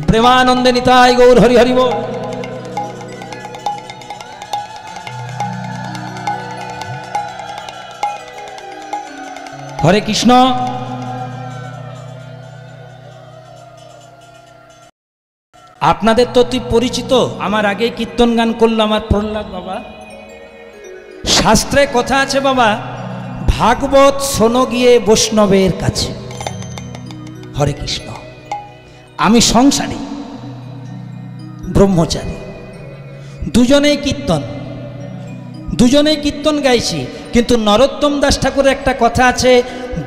প্রেমানন্দে নিতাই গৌর হরি হরি বল। হরে কৃষ্ণ। আপনাদের তো তুই পরিচিত, আমার আগে কীর্তন গান করলো আমার প্রহ্লাদ বাবা। শাস্ত্রে কথা আছে বাবা, ভাগবত শোনো গিয়ে বৈষ্ণবের কাছে। হরে কৃষ্ণ। আমি সংসারী, ব্রহ্মচারী, দুজনেই কীর্তন গাইছি, কিন্তু নরোত্তম দাস ঠাকুরের একটা কথা আছে,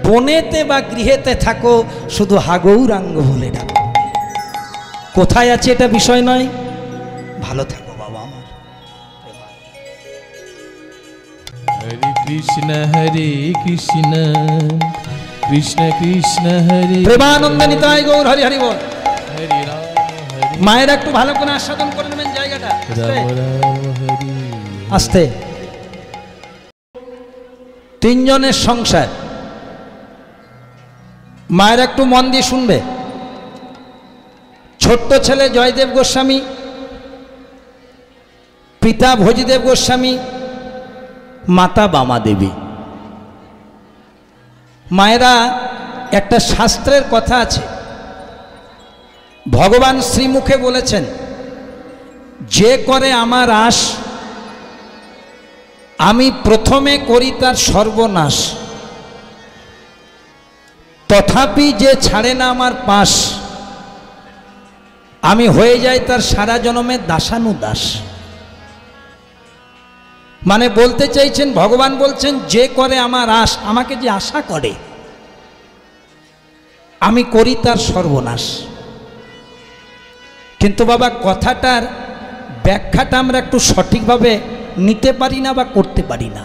বনেতে বা গৃহেতে থাকো শুধু হাগৌরাঙ্গ বলে ডাকো। কোথায় আছে এটা বিষয় নয়, ভালো থাকো বাবা আমার। হরে কৃষ্ণ কৃষ্ণ কৃষ্ণ হরে। প্রেমানন্দে নিতাই গৌর হরি হরি বল। হরে রাম হরে। মায়ের একটু ভালো করে আস্বাদন করে নেবেন জায়গাটা। রাম রাম হরে। আস্তে। তিনজনের সংসার, মায়ের একটু মন দিয়ে শুনবে। ছোট্ট ছেলে জয়দেব গোস্বামী, পিতা ভোজদেব গোস্বামী, মাতা বামা দেবী। মায়েরা, একটা শাস্ত্রের কথা আছে, ভগবান শ্রীমুখে বলেছেন, যে করে আমার আশ আমি প্রথমে করি তার সর্বনাশ, তথাপি যে ছাড়ে না আমার পাশ আমি হয়ে যাই তার সারা জনমের দাসানুদাস। মানে বলতে চাইছেন, ভগবান বলছেন, যে করে আমার আশ, আমাকে যে আশা করে আমি করি তার সর্বনাশ। কিন্তু বাবা কথাটার ব্যাখ্যাটা আমরা একটু সঠিকভাবে নিতে পারি না বা করতে পারি না।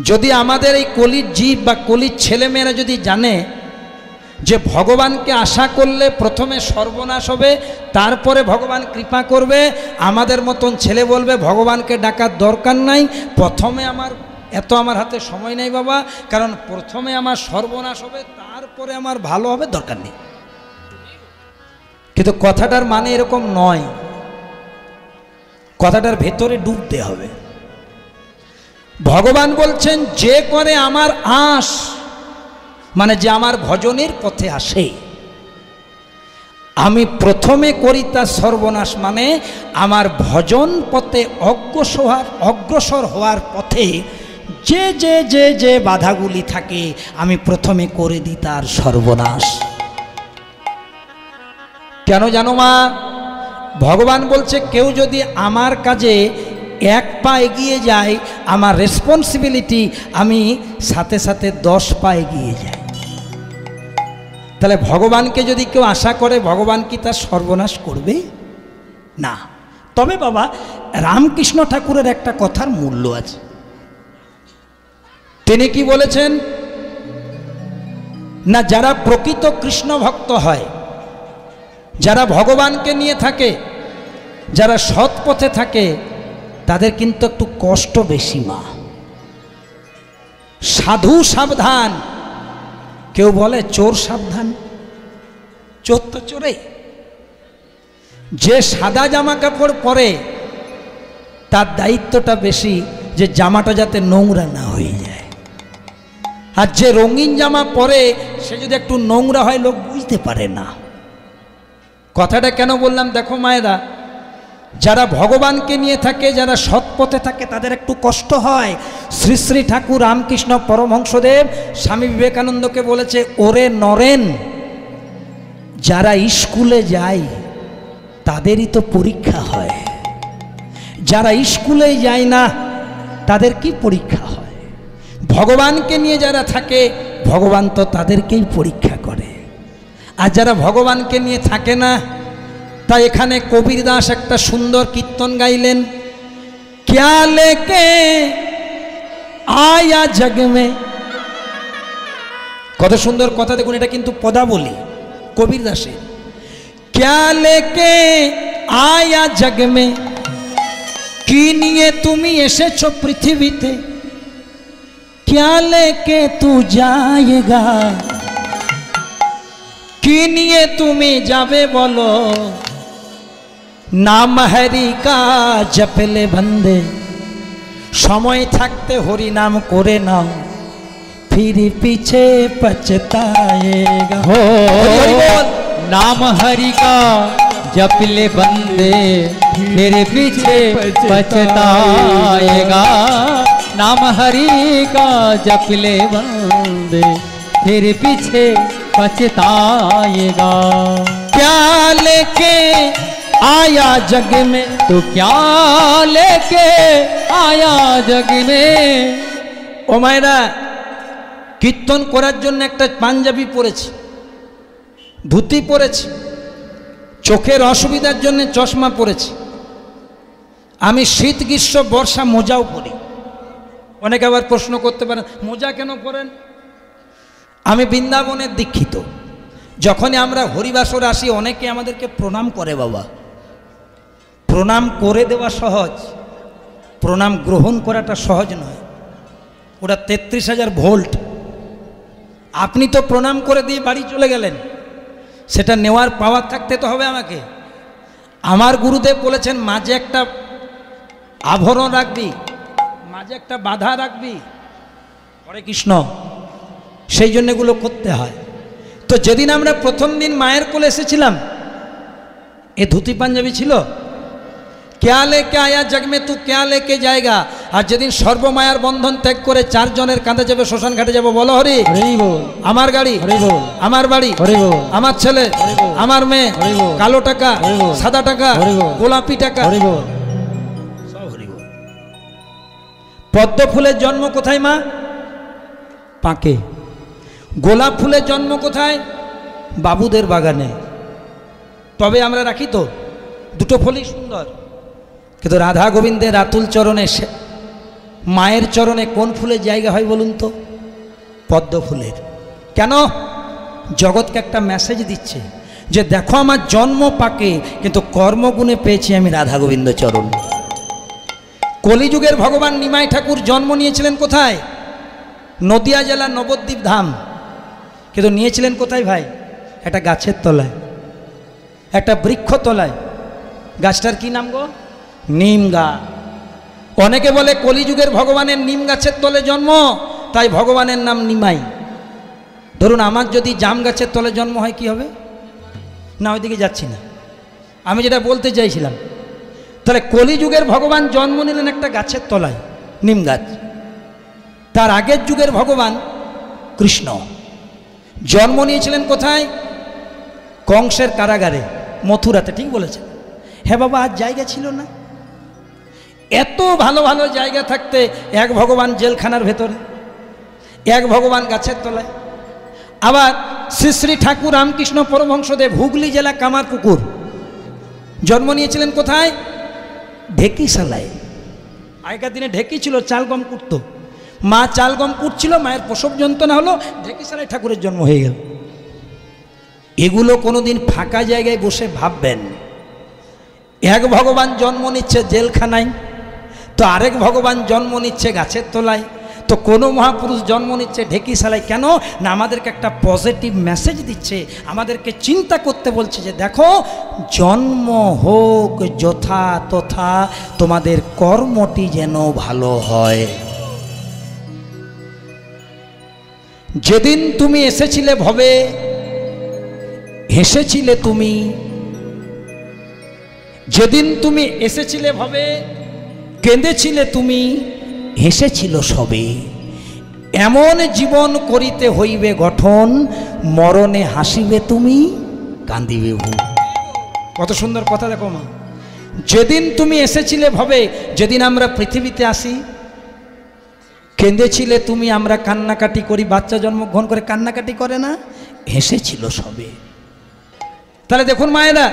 যদি আমাদের এই কলির জীব বা কলির ছেলেমেয়েরা যদি জানে যে ভগবানকে আশা করলে প্রথমে সর্বনাশ হবে, তারপরে ভগবান কৃপা করবে, আমাদের মতন ছেলে বলবে ভগবানকে ডাকার দরকার নাই, প্রথমে আমার হাতে সময় নেই বাবা, কারণ প্রথমে আমার সর্বনাশ হবে, তারপরে আমার ভালো হবে, দরকার নেই। কিন্তু কথাটার মানে এরকম নয়, কথাটার ভেতরে ডুবতে হবে। ভগবান বলছেন, যে করে আমার আশ, মানে যে আমার ভজনের পথে আসে আমি প্রথমে করি তার সর্বনাশ, মানে আমার ভজন পথে অগ্রসর হওয়ার পথে যে যে যে যে বাধাগুলি থাকে আমি প্রথমে করে দিই তার সর্বনাশ। কেন জানো মা? ভগবান বলছে, কেউ যদি আমার কাজে এক পা এগিয়ে যায়, আমার রেসপন্সিবিলিটি আমি সাথে সাথে 10 পা এগিয়ে যাই। তাহলে ভগবানকে যদি কেউ আশা করে, ভগবান কি তার সর্বনাশ করবে? না। তবে বাবা, রামকৃষ্ণ ঠাকুরের একটা কথার মূল্য আছে। তিনি কি বলেছেন না, যারা প্রকৃত কৃষ্ণ ভক্ত হয়, যারা ভগবানকে নিয়ে থাকে, যারা সৎ পথে থাকে, তাদের কিন্তু একটু কষ্ট বেশি মা। সাধু সাবধান, কেউ বলে চোর সাবধান, চোর তো চোরে। যে সাদা জামা কাপড় পরে তার দায়িত্বটা বেশি যে জামাটা যাতে নোংরা না হয়ে যায়, আর যে রঙিন জামা পরে সে যদি একটু নোংরা হয় লোক বুঝতে পারে না। কথাটা কেন বললাম দেখো মায়েরা, যারা ভগবানকে নিয়ে থাকে, যারা সৎ পথে থাকে, তাদের একটু কষ্ট হয়। শ্রী শ্রী ঠাকুর রামকৃষ্ণ পরমহংসদেব স্বামী বিবেকানন্দকে বলেছে, ওরে নরেন, যারা স্কুলে যায় তাদেরই তো পরীক্ষা হয়, যারা স্কুলে যায় না তাদের কি পরীক্ষা হয়? ভগবানকে নিয়ে যারা থাকে, ভগবান তো তাদেরকেই পরীক্ষা করে। আর যারা ভগবানকে নিয়ে থাকে না, তাই এখানে কবির দাস একটা সুন্দর কীর্তন গাইলেন, ক্যা লেকে আয়া জগ মে। কত সুন্দর কথা দেখুন, এটা কিন্তু পদাবলী কবির দাসের। ক্যা লেকে আয়া জগ মে কি নিয়ে তুমি এসেছো পৃথিবীতে, क्या लेके तू जाएगा, কি নিয়ে তুমি যাবে বলো, নাম হরি কা জপলে বন্দে, সময় থাকতে হরি নাম করে নাও, फिर पीछे पछताएगा। हो नाम हरि का जप ले बंदे, फिर पीछे पछताएगा। नाम हरि का जप ले बंदे, फिर पीछे पछताएगा। क्या लेके आया जग में, तो क्या लेके आया जग में। ও মায়েরা, কীর্তন করার জন্য একটা পাঞ্জাবি পরেছি, ধুতি পরেছি, চোখের অসুবিধার জন্য চশমা পরেছি, আমি শীত গ্রীষ্ম বর্ষা মোজাও পরি। অনেকে আবার প্রশ্ন করতে পারেন মোজা কেন পরেন। আমি বৃন্দাবনের দীক্ষিত, যখনই আমরা হরিবাসর আসি অনেকে আমাদেরকে প্রণাম করে। বাবা, প্রণাম করে দেওয়া সহজ, প্রণাম গ্রহণ করাটা সহজ নয়। ওটা 33,000 ভোল্ট। আপনি তো প্রণাম করে দিয়ে বাড়ি চলে গেলেন, সেটা নেওয়ার পাওয়ার থাকতে তো হবে আমাকে। আমার গুরুদেব বলেছেন মাঝে একটা আভরণ রাখবি, মাঝে একটা বাধা রাখবি। হরে কৃষ্ণ, সেই জন্য এগুলো করতে হয়। তো যেদিন আমরা প্রথম দিন মায়ের কোলে এসেছিলাম, এ ধুতি পাঞ্জাবি ছিল। क्या लेके आया जग में तू क्या लेके जाएगा। আর যেদিন সর্বমায়ার বন্ধন ত্যাগ করে 4 জনের কাঁধে যাবে, শ্মশান ঘাটে যাবো, বলো হরি হরি বল, আমার গাড়ি, হরি বল, আমার বাড়ি, হরি বল, আমার ছেলে, হরি বল, আমার মেয়ে, হরি বল, কালো টাকা, হরি বল, সাদা টাকা, হরি বল, গোলাপি টাকা, হরি বল। সব হরি বল। পদ্ম ফুলের জন্ম কোথায় মা? পাকে। গোলাপ ফুলের জন্ম কোথায়? বাবুদের বাগানে। তবে আমরা রাখি তো দুটো ফুলই সুন্দর, কিন্তু রাধা গোবিন্দের আতুল চরণে, মায়ের চরণে কোন ফুলের জায়গা হয় বলুন তো? পদ্ম ফুলের। কেন? জগৎকে একটা মেসেজ দিচ্ছে যে দেখো আমার জন্ম পাকে, কিন্তু কর্মগুণে পেয়েছি আমি রাধা গোবিন্দ চরণ। কলিযুগের ভগবান নিমাই ঠাকুর জন্ম নিয়েছিলেন কোথায়? নদিয়া জেলার নবদ্বীপ ধাম। কিন্তু নিয়েছিলেন কোথায় ভাই? একটা গাছের তলায়, একটা বৃক্ষ তলায়। গাছটার কি নাম গো? নিম গাছ। অনেকে বলে কলিযুগের ভগবানের নিম গাছের তলে জন্ম, তাই ভগবানের নাম নিমাই। ধরুন আমার যদি জাম গাছের তলে জন্ম হয় কি হবে? না, ওইদিকে যাচ্ছি না, আমি যেটা বলতে চাইছিলাম, তাহলে কলিযুগের ভগবান জন্ম নিলেন একটা গাছের তলায়, নিম গাছ। তার আগের যুগের ভগবান কৃষ্ণ জন্ম নিয়েছিলেন কোথায়? কংসের কারাগারে, মথুরাতে। ঠিক বলেছেন। হ্যাঁ বাবা, আর জায়গা ছিল না। এত ভালো ভালো জায়গা থাকতে এক ভগবান জেলখানার ভেতরে, এক ভগবান গাছের তলায়। আবার শ্রী শ্রী ঠাকুর রামকৃষ্ণ পরমহংসদেব হুগলি জেলা কামারপুকুর জন্ম নিয়েছিলেন কোথায়? ঢেকিশালায়। আগেকার দিনে ঢেকি ছিল, চাল গম কুটত। মা চাল গম কুটছিল, মায়ের প্রসব যন্ত্রণা হলো, ঢেকিশালায় ঠাকুরের জন্ম হয়ে গেল। এগুলো কোনোদিন ফাঁকা জায়গায় বসে ভাববেন। এক ভগবান জন্ম নিচ্ছে জেলখানায়, তো আরেক ভগবান জন্ম নিচ্ছে গাছের তলায়, তো কোনো মহাপুরুষ জন্ম নিচ্ছে ঢেকিশালায়। কেন না? আমাদেরকে একটা পজিটিভ মেসেজ দিচ্ছে, আমাদেরকে চিন্তা করতে বলছে যে দেখো, জন্ম হোক যথা তথা, তোমাদের কর্মটি যেন ভালো হয়। যেদিন তুমি এসেছিলে ভবে, হেসেছিলে তুমি। যেদিন তুমি এসেছিলে ভবে, কেঁদেছিলে তুমি, হেসেছিল সবে। এমন জীবন করিতে হইবে গঠন, মরণে হাসিবে তুমি, কান্দিবে ভূ। কত সুন্দর কথা দেখো মা। যেদিন তুমি এসেছিলে ভবে, যেদিন আমরা পৃথিবীতে আসি, কেঁদেছিলে তুমি, আমরা কান্নাকাটি করি। বাচ্চা জন্মগ্রহণ করে কান্নাকাটি করে না? হেসেছিল সবে। তাহলে দেখুন মায়েরা,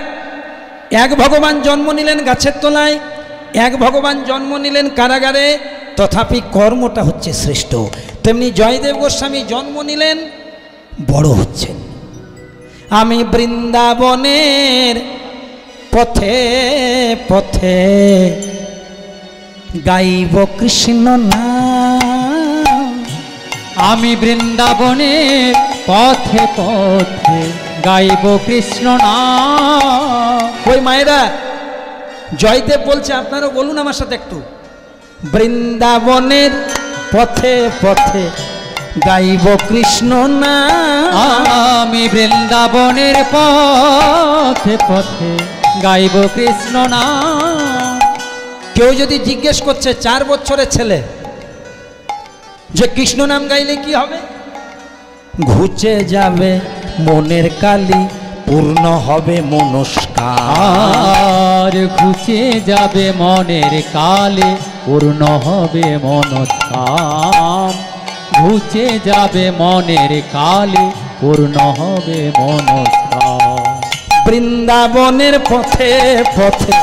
এক ভগবান জন্ম নিলেন গাছের তলায়, এক ভগবান জন্ম নিলেন কারাগারে, তথাপি কর্মটা হচ্ছে শ্রেষ্ঠ। তেমনি জয়দেব গোস্বামী জন্ম নিলেন, বড় হচ্ছেন। আমি বৃন্দাবনের পথে পথে গাইব কৃষ্ণ নাম। আমি বৃন্দাবনে পথে পথে গাইব কৃষ্ণ নাম। ওই মায়েরা, জয়দেব বলছে, আপনারাও বলুন আমার সাথে একটু, বৃন্দাবনের পথে পথে গাইব কৃষ্ণ নাম। আমি বৃন্দাবনের পথে পথে গাইব কৃষ্ণ নাম। কেউ যদি জিজ্ঞেস করছে 4 বছরের ছেলে যে কৃষ্ণ নাম গাইলে কি হবে, ঘুচে যাবে মনের কালি, পূর্ণ হবে মনস্কার। ঘুচে যাবে মনের কালে, পূর্ণ হবে মনস্কাম। ঘুচে যাবে মনের কালে, পূর্ণ হবে মনস্কাম। বৃন্দাবনের পথে পথে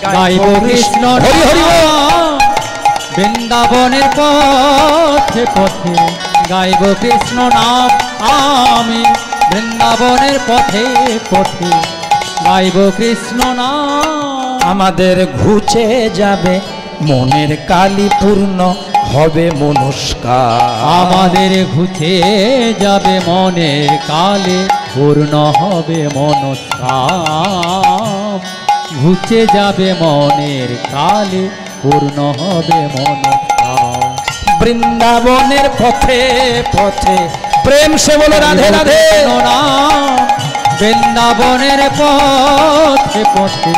গাইব কৃষ্ণ হরি হরি বল। নাম। বৃন্দাবনের পথে পথে গাইব কৃষ্ণ নাম। আমি বৃন্দাবনের পথে পথে গাইব কৃষ্ণ নাম। আমাদের ঘুচে যাবে মনের কালি, পূর্ণ হবে মনস্কার। আমাদের ঘুচে যাবে মনের কালে, পূর্ণ হবে মনস্কাম। ঘুচে যাবে মনের কালে, পূর্ণ হবে মনস্কাম। বৃন্দাবনের পথে পথে, প্রেম সে বলো রাধে রাধে। বৃন্দাবনের পথে পথে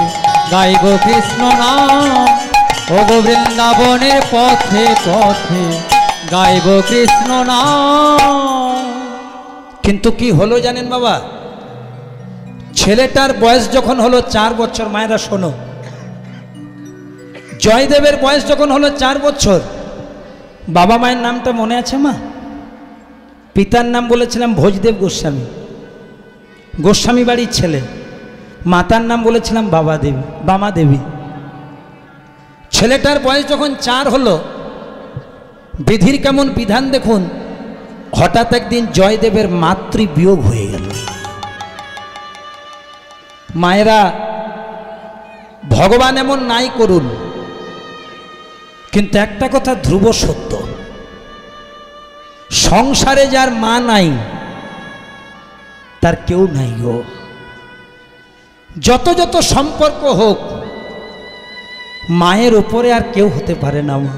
গাইব কৃষ্ণ নাম। ও গো বৃন্দাবনের পথে পথে গাইব কৃষ্ণ নাম। কিন্তু কি হলো জানেন বাবা, ছেলেটার বয়স যখন হলো 4 বছর, মায়েরা শোনো, জয়দেবের বয়স যখন হলো 4 বছর, বাবা মায়ের নামটা মনে আছে মা? পিতার নাম বলেছিলাম ভোজদেব গোস্বামী, গোস্বামী বাড়ির ছেলে। মাতার নাম বলেছিলাম বামা দেবী। ছেলেটার বয়স যখন 4 হলো, বিধির কেমন বিধান দেখুন, হঠাৎ একদিন জয়দেবের মাতৃবিয়োগ হয়ে গেল। মায়েরা, ভগবান এমন নাই করুন, কিন্তু একটা কথা ধ্রুব সত্য, সংসারে যার মা নাই তার কেউ নাই গো। যত যত সম্পর্ক হোক, মায়ের উপরে আর কেউ হতে পারে না। মা,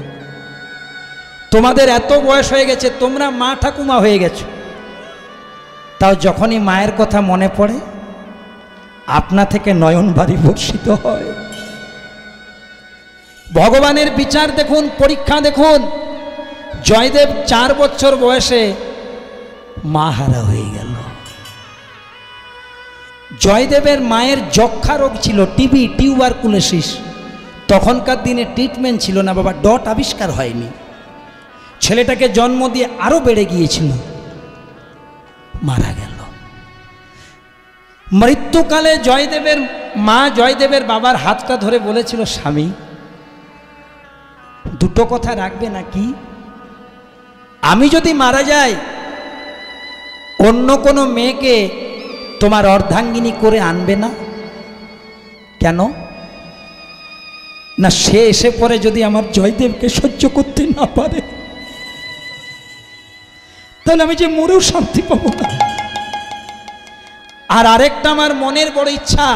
তোমাদের এত বয়স হয়ে গেছে, তোমরা মা ঠাকুমা হয়ে গেছো, তাও যখনই মায়ের কথা মনে পড়ে আপনা থেকে নয়ন বাড়ি বর্ষিত হয়। ভগবানের বিচার দেখুন, পরীক্ষা দেখুন। জয়দেব 4 বছর বয়সে মা হারা হয়ে গেল। জয়দেবের মায়ের যক্ষা রোগ ছিল, টিবি, টিউবারকুলোসিস। তখনকার দিনে ট্রিটমেন্ট ছিল না বাবা, ডট আবিষ্কার হয়নি। ছেলেটাকে জন্ম দিয়ে আরো বেড়ে গিয়েছিল, মারা গেল। মৃত্যুকালে জয়দেবের মা জয়দেবের বাবার হাতটা ধরে বলেছিল, স্বামী, দুটো কথা রাখবে নাকি? আমি যদি মারা যাই, অন্য কোনো মেয়েকে তোমার অর্ধাঙ্গিনী করে আনবে না কেন? না, সে এসে পরে যদি আমার জয়দেবকে সহ্য করতে না পারে, তাহলে আমি যে মরেও শান্তি পাবো না। আর আরেকটা আমার মনের বড় ইচ্ছা,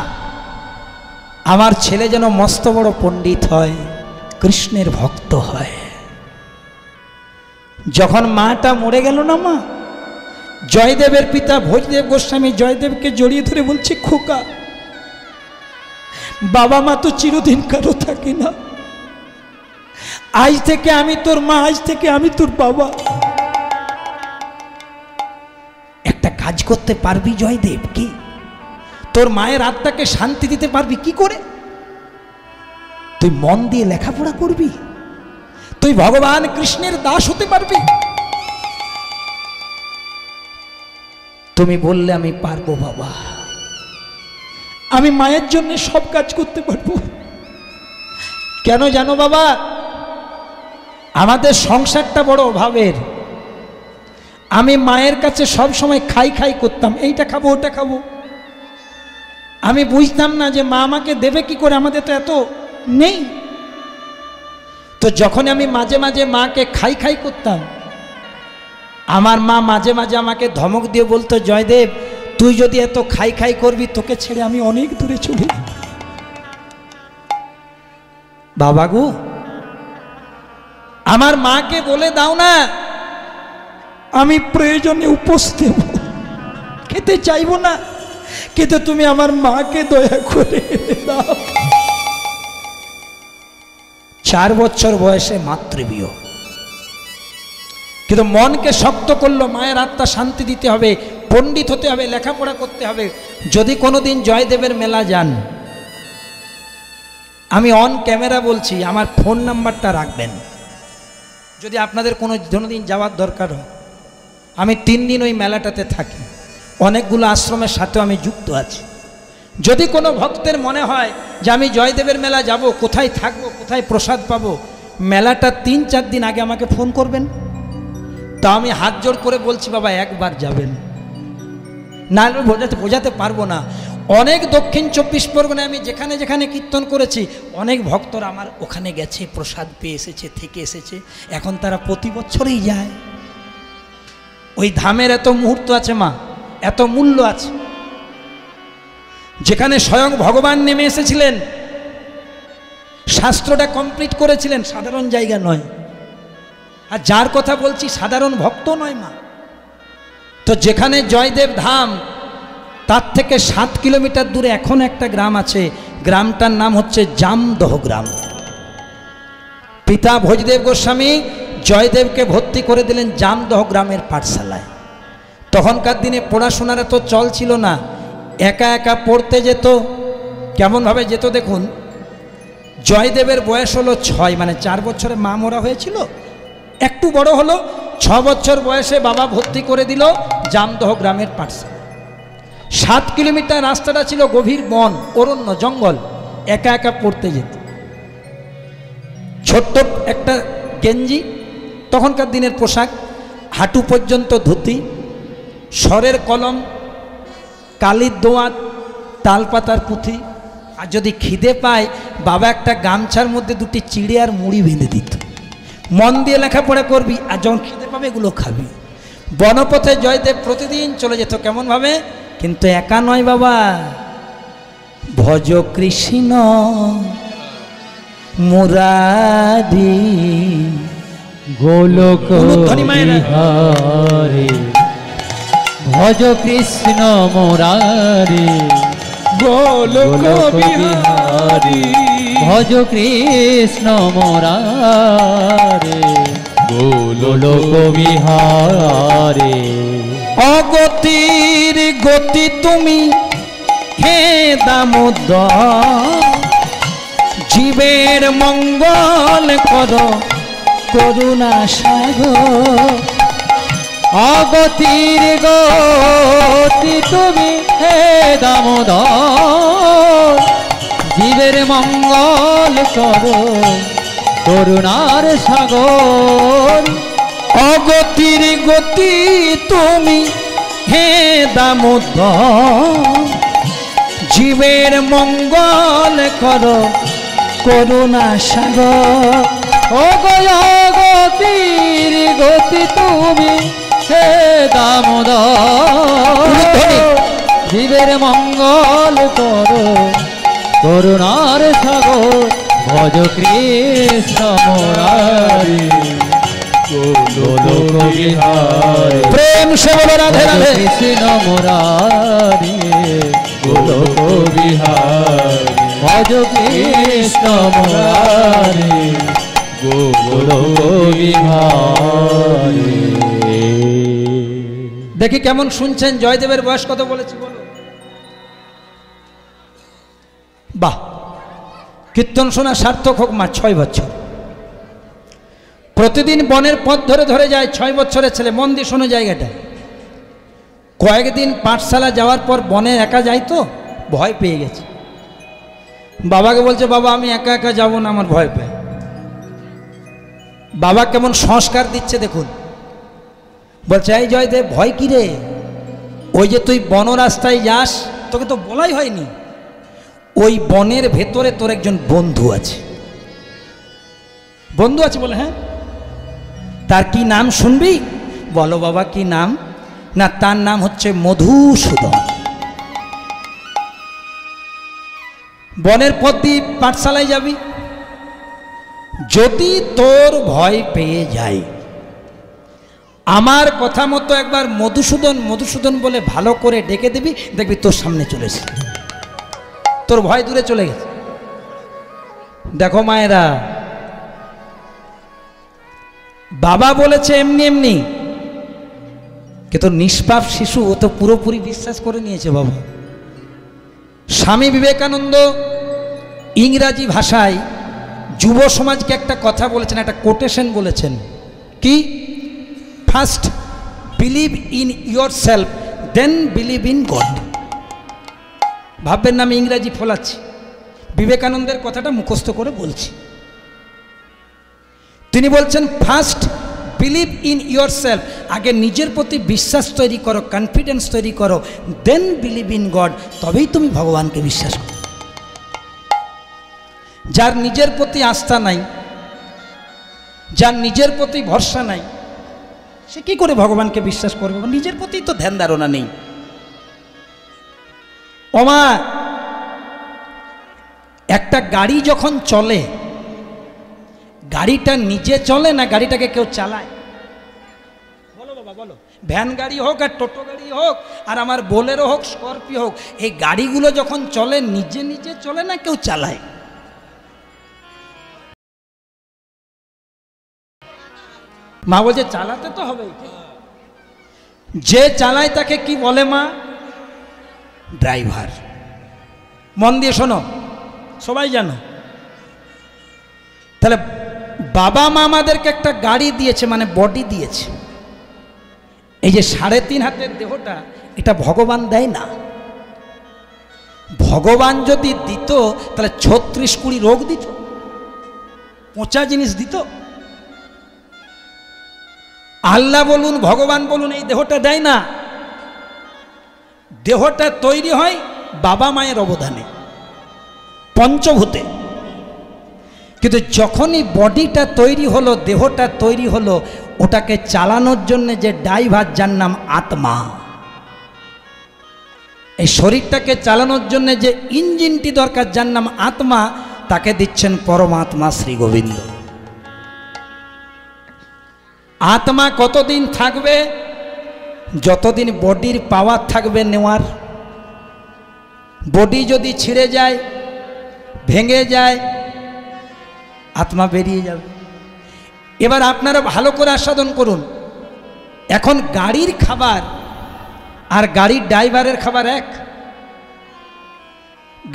আমার ছেলে যেন মস্ত বড় পণ্ডিত হয়, কৃষ্ণের ভক্ত হয়। যখন মাটা মরে গেল না মা, জয়দেবের পিতা ভোজদেব গোস্বামী জয়দেবকে জড়িয়ে ধরে বলছে, খোকা, বাবা মা তো চিরদিন কারো থাকে না। আজ থেকে আমি তোর মা, আজ থেকে আমি তোর বাবা। একটা কাজ করতে পারবি জয়দেব? কি তোর মায়ের আত্মাকে শান্তি দিতে পারবি কি করে? তুই মন দিয়ে লেখাপড়া করবি, তুই ভগবান কৃষ্ণের দাস হতে পারবি। তুমি বললে আমি পারবো বাবা, আমি মায়ের জন্য সব কাজ করতে পারবো। কেন জানো বাবা, আমাদের সংসারটা বড় অভাবের। আমি মায়ের কাছে সব সময় খাই খাই করতাম, এইটা খাবো ওটা খাবো। আমি বুঝতাম না যে মা আমাকে দেবে কি করে, আমাদের তো এত নেই। তো যখন আমি মাঝে মাঝে মাকে খাই খাই করতাম, আমার মা মাঝে মাঝে আমাকে ধমক দিয়ে বলতো, জয়দেব তুই যদি এত খাই খাই করবি তোকে ছেড়ে আমি অনেক দূরে চলে যাব। বাবা গো, আমার মাকে বলে দাও না আমি প্রয়োজনে উপোস দেব, খেতে চাইবো না, কিন্তু তুমি আমার মাকে দয়া করে দাও। 4 বছর বয়সে মাতৃবিয়োগ, কিন্তু মনকে শক্ত করলো, মায়ের আত্মা শান্তি দিতে হবে, পণ্ডিত হতে হবে, লেখাপড়া করতে হবে। যদি কোনোদিন জয়দেবের মেলা যান, আমি অন ক্যামেরা বলছি, আমার ফোন নাম্বারটা রাখবেন। যদি আপনাদের কোনোদিন যাওয়ার দরকার হয়, আমি 3 দিন ওই মেলাটাতে থাকি, অনেকগুলো আশ্রমের সাথেও আমি যুক্ত আছি। যদি কোনো ভক্তের মনে হয় যে আমি জয়দেবের মেলা যাব, কোথায় থাকবো, কোথায় প্রসাদ পাবো, মেলাটা 3-4 দিন আগে আমাকে ফোন করবেন। তা আমি হাত জোড় করে বলছি, বাবা একবার যাবেন, না বোঝাতে পারবো না। অনেক দক্ষিণ 24 পরগনায় আমি যেখানে যেখানে কীর্তন করেছি, অনেক ভক্তরা আমার ওখানে গেছে, প্রসাদ পেয়ে এসেছে, থেকে এসেছে, এখন তারা প্রতি বছরই যায়। ওই ধামের এত মুহূর্ত আছে মা, এত মূল্য আছে, যেখানে স্বয়ং ভগবান নেমে এসেছিলেন, শাস্ত্রটা কমপ্লিট করেছিলেন, সাধারণ জায়গা নয়। আর যার কথা বলছি সাধারণ ভক্ত নয় মা। তো যেখানে জয়দেব ধাম, তার থেকে 7 কিলোমিটার দূরে এখন একটা গ্রাম আছে, গ্রামটার নাম হচ্ছে জামদহ গ্রাম। পিতা ভোজদেব গোস্বামী জয়দেবকে ভর্তি করে দিলেন জামদহ গ্রামের পাঠশালায়। তখনকার দিনে পড়াশোনার এত চল ছিল না, একা একা পড়তে যেত। কেমনভাবে যেত দেখুন, জয়দেবের বয়স হলো 6, মানে 4 বছরে মা মরা হয়েছিল, একটু বড় হলো, 6 বছর বয়সে বাবা ভর্তি করে দিল জামদহ গ্রামের পাঠশালা। 7 কিলোমিটার রাস্তাটা ছিল গভীর বন, অরণ্য, জঙ্গল, একা একা পড়তে যেত। ছোট্ট একটা গেঞ্জি, তখনকার দিনের পোশাক, হাঁটু পর্যন্ত ধুতি, স্বরের কলম, কালির দোয়াত, তালপাতার পুঁথি। আর যদি খিদে পায়, বাবা একটা গামছার মধ্যে 2টি চিড়ে আর মুড়ি বেঁধে দিত, মন দিয়ে লেখাপড়া করবি, আর যখন খিদে পাবে এগুলো খাবি। বনপথে জয়দেব প্রতিদিন চলে যেত। কেমনভাবে? কিন্তু একা নয় বাবা, ভজ কৃষ্ণ মুরারি গোলক বিহারে, ভজ কৃষ্ণ মুরারি গোলক বিহারি, ভজ কৃষ্ণ মুরারি গোলক বিহারে। অগতির গতি তুমি হে দামোদর, জীবের মঙ্গল করো করুণা সাগর। অগতির গতি তুমি হে দামোদর, জীবের মঙ্গল করো করুণার সাগর। অগতির গতি তুমি হে দামোদর, জীবের মঙ্গল করো করুণা সাগর। অগতির গতি তুমি হে দামোদর, জীবের মঙ্গল করো করুণার সাগর। ভজ কৃষ্ণ মুরারি গোলক বিহারে, প্রেম সে বলো রাধে রাধে। কৃষ্ণ মুরারি গোলক বিহারে, ভজ কৃষ্ণ মুরারি গোলক বিহারে। দেখি কেমন শুনছেন, জয়দেবের বয়স কত বলেছি বলো? বাহ, কীর্তন শোনা সার্থক হোক মা। 6 বছর প্রতিদিন বনের পথ ধরে ধরে যায় 6 বছরের ছেলে। মন দিয়ে শোনো জায়গাটা। কয়েকদিন পাঠশালা যাওয়ার পর বনে একা যাই, তো ভয় পেয়ে গেছে। বাবাকে বলছে, বাবা আমি একা একা যাব না, আমার ভয় পায়। বাবা কেমন সংস্কার দিচ্ছে দেখুন। বলছে, এই জয়দেব ভয় কি রে? ওই যে তুই বন রাস্তায় যাস, তোকে তো বলাই হয়নি, ওই বনের ভেতরে তোর একজন বন্ধু আছে। বন্ধু আছে বলে, হ্যাঁ। তার কি নাম শুনবি? বলো বাবা কি নাম? না, তার নাম হচ্ছে মধুসূদন। বনের পথ দিয়ে পাঠশালায় যাবি, যদি তোর ভয় পেয়ে যায়, আমার কথা মতো একবার মধুসূদন মধুসূদন বলে ভালো করে ডেকে দিবি, দেখবি তোর সামনে চলেছে, তোর ভয় দূরে চলে গেছে। দেখো মায়েরা, বাবা বলেছে এমনি এমনি, কিন্তু নিষ্পাপ শিশু ও তো পুরোপুরি বিশ্বাস করে নিয়েছে বাবা। স্বামী বিবেকানন্দ ইংরাজি ভাষায় যুব সমাজকে একটা কথা বলেছেন, একটা কোটেশন বলেছেন, কি? First believe in yourself, then believe in God. ভাববেন না আমি ইংরাজি ফলাচ্ছি, বিবেকানন্দের কথাটা মুখস্থ করে বলছি। তিনি বলছেন first believe in your self, আগে নিজের প্রতি বিশ্বাস তৈরি করো, কনফিডেন্স তৈরি করো, দেন বিলিভ ইন গড, তবেই তুমি ভগবানকে বিশ্বাস করো। যার নিজের প্রতি আস্থা নাই, যার নিজের প্রতি ভরসা নাই, সে কি করে ভগবানকে বিশ্বাস করবে? নিজের প্রতি তো ধ্যান ধারণা নেই। ওমা, একটা গাড়ি যখন চলে, গাড়িটা নিজে চলে না গাড়িটাকে কেউ চালায়? বলো বাবা বলো। ভ্যান গাড়ি হোক আর টোটো গাড়ি হোক আর আমার বোলেরো হোক, স্করপিও হোক, এই গাড়িগুলো যখন চলে নিজে নিজে চলে না কেউ চালায়? মা বলছে চালাতে তো হবে। যে চালায় তাকে কি বলে মা? ড্রাইভার। মন দিয়ে শোনো, সবাই জানো। তাহলে বাবা মা আমাদেরকে একটা গাড়ি দিয়েছে, মানে বডি দিয়েছে। এই যে 3.5 হাতের দেহটা, এটা ভগবান দেয় না। ভগবান যদি দিত তাহলে 36-40 রোগ দিত, পচা জিনিস দিত। আল্লাহ বলুন ভগবান বলুন এই দেহটা দেয় না। দেহটা তৈরি হয় বাবা মায়ের অবদানে, পঞ্চভূতে। কিন্তু যখনই বডিটা তৈরি হলো, দেহটা তৈরি হলো, ওটাকে চালানোর জন্য যে ড্রাইভার, যার নাম আত্মা, এই শরীরটাকে চালানোর জন্য যে ইঞ্জিনটি দরকার, যার নাম আত্মা, তাকে দিচ্ছেন পরমাত্মা শ্রী গোবিন্দ। আত্মা কতদিন থাকবে? যতদিন বডির পাওয়ার থাকবে নেওয়ার। বডি যদি ছিঁড়ে যায়, ভেঙে যায়, আত্মা বেরিয়ে যাবে। এবার আপনারা ভালো করে আস্বাদন করুন, এখন গাড়ির খাবার আর গাড়ির ড্রাইভারের খাবার এক।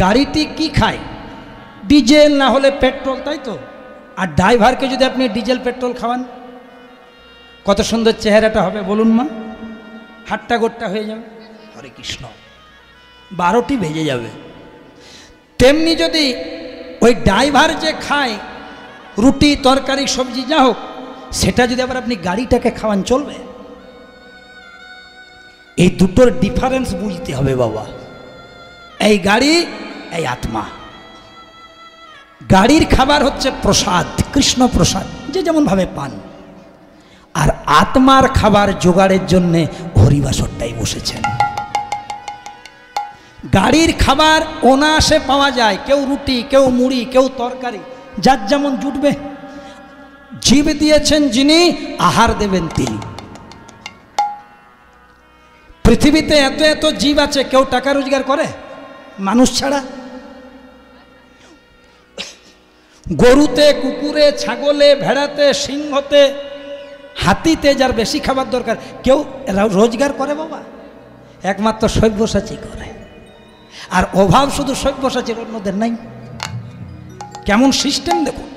গাড়িটি কি খায়? ডিজেল না হলে পেট্রোল, তাই তো? আর ড্রাইভারকে যদি আপনি ডিজেল পেট্রোল খাওয়ান, কত সুন্দর চেহারাটা হবে বলুন মা? হাট্টা গোট্টা হয়ে যাবে, হরে কৃষ্ণ, 12টি বেজে যাবে। তেমনি যদি ওই ড্রাইভার যে খায় রুটি তরকারি সবজি যা হোক, সেটা যদি আবার আপনি গাড়িটাকে খাওয়ান, চলবে? এই দুটোর ডিফারেন্স বুঝতে হবে বাবা। এই গাড়ি, এই আত্মা। গাড়ির খাবার হচ্ছে প্রসাদ, কৃষ্ণ প্রসাদ, যে যেমন ভাবে পান। আর আত্মার খাবার জোগাড়ের জন্য হরিবাসরটাই বসেছেন। গাড়ির খাবার অনায়াসে পাওয়া যায়, কেউ রুটি, কেউ মুড়ি, কেউ তরকারি, যার যেমন জুটবে। জীব দিয়েছেন যিনি, আহার দেবেন তিনি। পৃথিবীতে এত এত জীব আছে, কেউ টাকা রোজগার করে মানুষ ছাড়া? গরুতে, কুকুরে, ছাগলে, ভেড়াতে, সিংহতে, হাতিতে যার বেশি খাবার দরকার, কেউ রোজগার করে বাবা? একমাত্র সব্যসাচী করে। আর অভাব শুধু সব্যসাচীর, অন্যদের নাই। কেমন সিস্টেম দেখুন।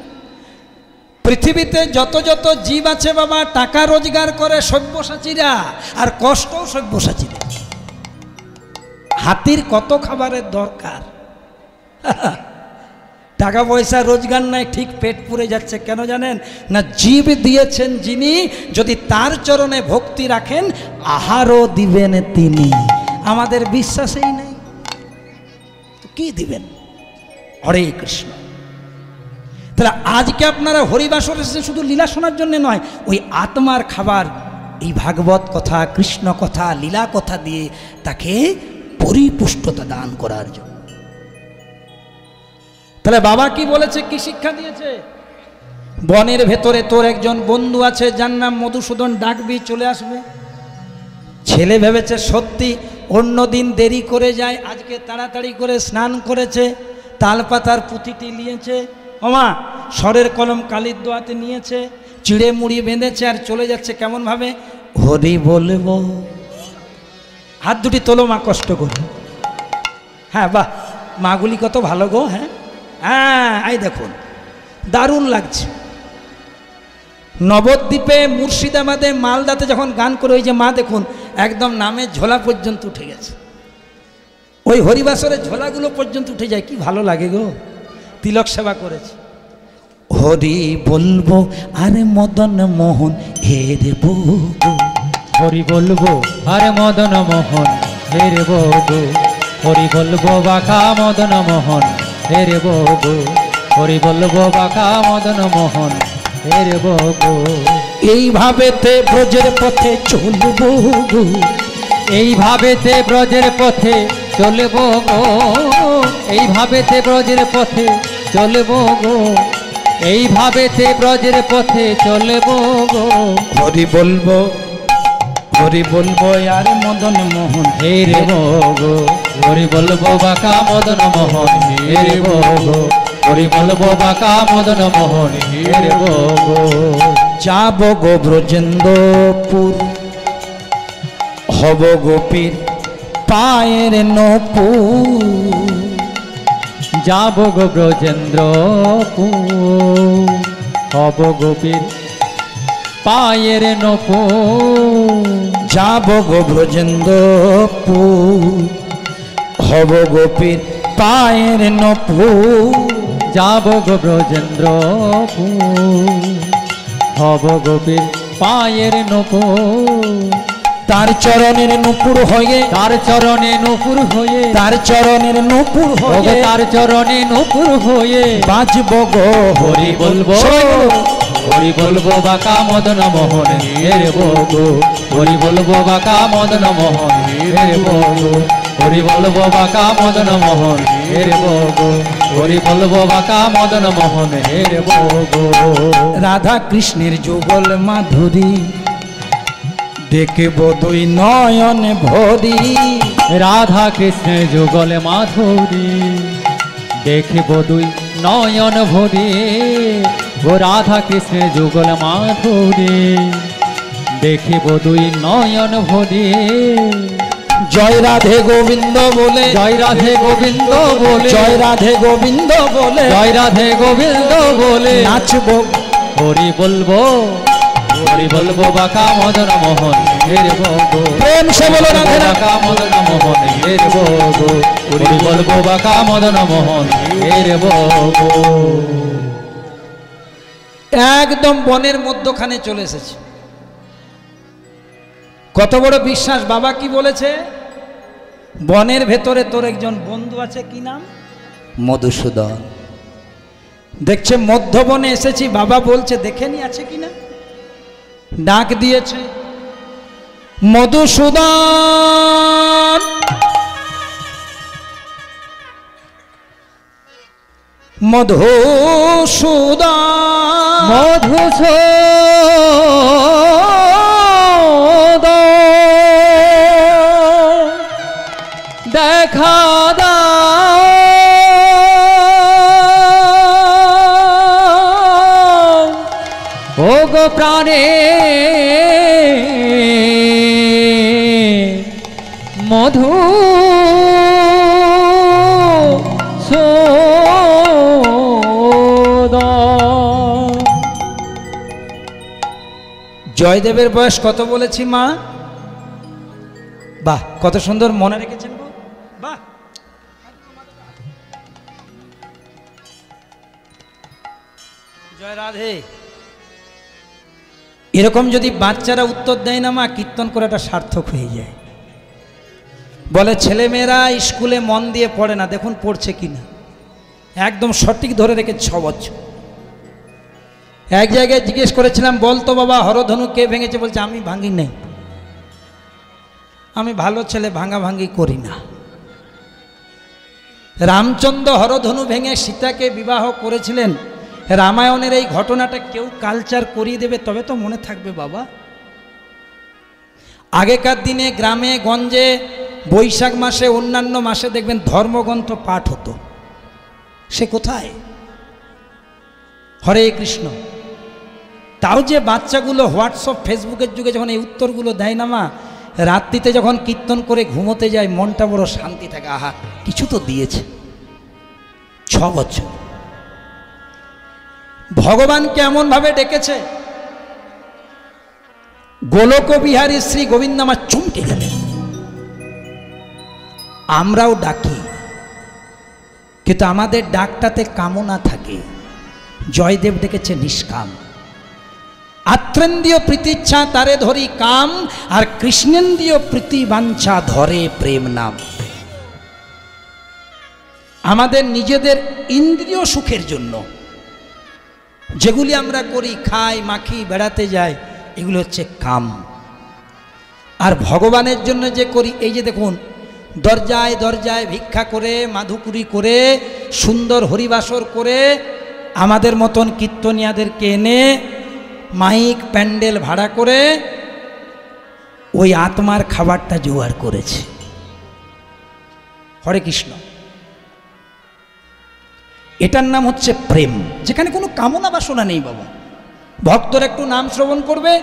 পৃথিবীতে যত যত জীব আছে বাবা, টাকা রোজগার করে সব্যসাচীরা, আর কষ্টও সব্যসাচীরা। হাতির কত খাবারের দরকার, টাকা পয়সা রোজগার নাই, ঠিক পেট পুরে যাচ্ছে। কেন জানেন না? জীব দিয়েছেন যিনি, যদি তার চরণে ভক্তি রাখেন, আহারও দিবেন তিনি। আমাদের বিশ্বাসেই নেই তো কি দিবেন? হরে কৃষ্ণ। তাহলে আজকে আপনারা হরিবাসর এসেছে শুধু লীলা শোনার জন্য নয়, ওই আত্মার খাবার এই ভাগবত কথা, কৃষ্ণ কথা, লীলা কথা দিয়ে তাকে পরিপুষ্টতা দান করার জন্য। তাহলে বাবা কি বলেছে, কি শিক্ষা দিয়েছে? বনের ভেতরে তোর একজন বন্ধু আছে যার নাম মধুসূদন, ডাকবি চলে আসবে। ছেলে ভেবেছে সত্যি অন্য দিন দেরি করে যায়, আজকে তাড়াতাড়ি করে স্নান করেছে, তালপাতার পুঁথিটি নিয়েছে, ওমা স্বরের কলম কালির দোয়াতে নিয়েছে, চিড়ে মুড়ি বেঁধেছে আর চলে যাচ্ছে কেমনভাবে, হরি বলবো। হাত দুটি তোলো মা কষ্ট করে। হ্যাঁ বাহ, মাগুলি কত ভালো গো। হ্যাঁ হ্যাঁ, এই দেখুন দারুণ লাগছে। নবদ্বীপে, মুর্শিদাবাদে, মালদাতে যখন গান করে, ওই যে মা দেখুন একদম নামের ঝোলা পর্যন্ত উঠে গেছে, ওই হরিবাসরের ঝোলাগুলো পর্যন্ত উঠে যায়, কি ভালো লাগে গো। তিলক সেবা করেছে, হরি বলবো আরে মদন মোহন হেরে বগো, হরি বলবো আরে মদন মোহন হেরে বগো, হরি বলবো বাঁকা মদন মোহন হেরে বগো, হরি বলবো বাঁকা মদন মোহন হেরে বগো। এইভাবেতে ব্রজের পথে চলবো গো, এইভাবেতে ব্রজের পথে চলবো গো, এইভাবেতে ব্রজের পথে চলবো গো, এইভাবেতে ব্রজের পথে চলবো গো, হরি বলবো, হরি বলবো আর মদন মোহন হেরে বগো, হরি বলবো বাঁকা মদন মোহন হেরে বগো, হরি বলবো বাঁকা মদন মোহন হেরে বগো। যাব গো ব্রজেন্দ্রপুর, হব গোপীর পায়ের নপুর, যাব গো ব্রজেন্দ্রপুর, হব গোপীর পায়ের নপুর, যাব গো ব্রজেন্দ্রপুর, হব গোপীর পায়ের নপুর, যাব গো ব্রজেন্দ্রপুর, হব গোপীর পায়ের নপুর, তার চরণের নূপুর হয়ে, তার চরণে নূপুর হয়ে, তার চরণের নূপুর হয়ে, তার চরণে নূপুর হয়ে বাজব গো হরি বলবো, হরি বলবো বাঁকা মদন মোহন হেরে বগো, হরি বলবো বাঁকা মদন মোহন হেরে বগো, হরি বলবো বাঁকা মদন মোহন হেরে বগো, হরি বলবো বাঁকা মদন মোহন হেরে বগো। রাধা কৃষ্ণের যুগল মাধুরী দেখব দুই নয়ন ভরি, রাধা কৃষ্ণের যুগল মাধুরী দেখিব দুই নয়ন ভরি, ও রাধা কৃষ্ণের যুগল মাধুরী দেখিব দুই নয়ন ভরি, জয় রাধে গোবিন্দ বলে, জয় রাধে গোবিন্দ বলে, জয় রাধে গোবিন্দ বলে, জয় রাধে গোবিন্দ বলে নাচব হরি বলবো, হরি বলবো বাঁকা মদন মোহন হেরে বগো, প্রেম সে বলো রাধে রাধে। বাঁকা মদন মোহন হেরে বগো, হরি বলবো বাঁকা মদন মোহন হেরে বগো। একদম বনের মধ্যখানে চলে এসেছে। কত বড় বিশ্বাস। বাবা কি বলেছে, বনের ভেতরে তোর একজন বন্ধু আছে, কি নাম, মধুসূদন। দেখছে মধ্যবনে এসেছি, বাবা বলছে দেখে নি আছে কিনা, ডাক দিয়েছে মধুসূদন, মধুসূদন, মধুসূদন দেখা দাও, ও গো প্রাণে মধু জয়দেবের বয়স কত বলেছি মা? বাহ, কত সুন্দর মনে রেখেছেন গো, বাহ। জয় রাধে। এরকম যদি বাচ্চারা উত্তর দেয় না মা, কীর্তন করাটা সার্থক হয়ে যায়। বলে ছেলেমেয়েরা স্কুলে মন দিয়ে পড়ে না, দেখুন পড়ছে কিনা, একদম সঠিক ধরে রেখে 6 বছর। এক জায়গায় জিজ্ঞেস করেছিলাম, বলতো বাবা হরধনু কে ভেঙেছে? বলছে আমি ভাঙি নেই, আমি ভালো ছেলে, ভাঙাভাঙি করি না। রামচন্দ্র হরধনু ভেঙে সীতাকে বিবাহ করেছিলেন। রামায়ণের এই ঘটনাটা কেউ কালচার করিয়ে দেবে তবে তো মনে থাকবে বাবা। আগেকার দিনে গ্রামে গঞ্জে বৈশাখ মাসে অন্যান্য মাসে দেখবেন ধর্মগ্রন্থ পাঠ হতো, সে কোথায়? হরে কৃষ্ণ। তাও যে বাচ্চাগুলো হোয়াটসঅ্যাপ ফেসবুকের যুগে যখন এই উত্তরগুলো দেয় না মা, রাত্রিতে যখন কীর্তন করে ঘুমোতে যায় মনটা বড় শান্তি থাকে, আহা কিছু তো দিয়েছে। 6 বছর ভগবানকে এমনভাবে ডেকেছে, গোলক বিহারী শ্রী গোবিন্দ আমার চমকে গেলেন। আমরাও ডাকি, কিন্তু আমাদের ডাকটাতে কামনা থাকে। জয়দেব ডেকেছে নিষ্কাম। আত্রেন্দ্রীয় প্রীতিচ্ছা তারে ধরি কাম, আর কৃষ্ণেন্দ্রীয় প্রীতি বাঞ্ছা ধরে প্রেম নাম। আমাদের নিজেদের ইন্দ্রিয় সুখের জন্য যেগুলি আমরা করি, খাই মাখি বেড়াতে যাই, এগুলো হচ্ছে কাম। আর ভগবানের জন্য যে করি, এই যে দেখুন দরজায় দরজায় ভিক্ষা করে, মাধুকুরি করে, সুন্দর হরিবাসর করে, আমাদের মতন কীর্তনিয়াদেরকে এনে মাইক প্যান্ডেল ভাড়া করে ওই আত্মার খাবারটা জোগাড় করেছে। হরে কৃষ্ণ। এটার নাম হচ্ছে প্রেম, যেখানে কোনো কামনা বাসনা নেই বাবা। ভক্তরা একটু নাম শ্রবণ করবে,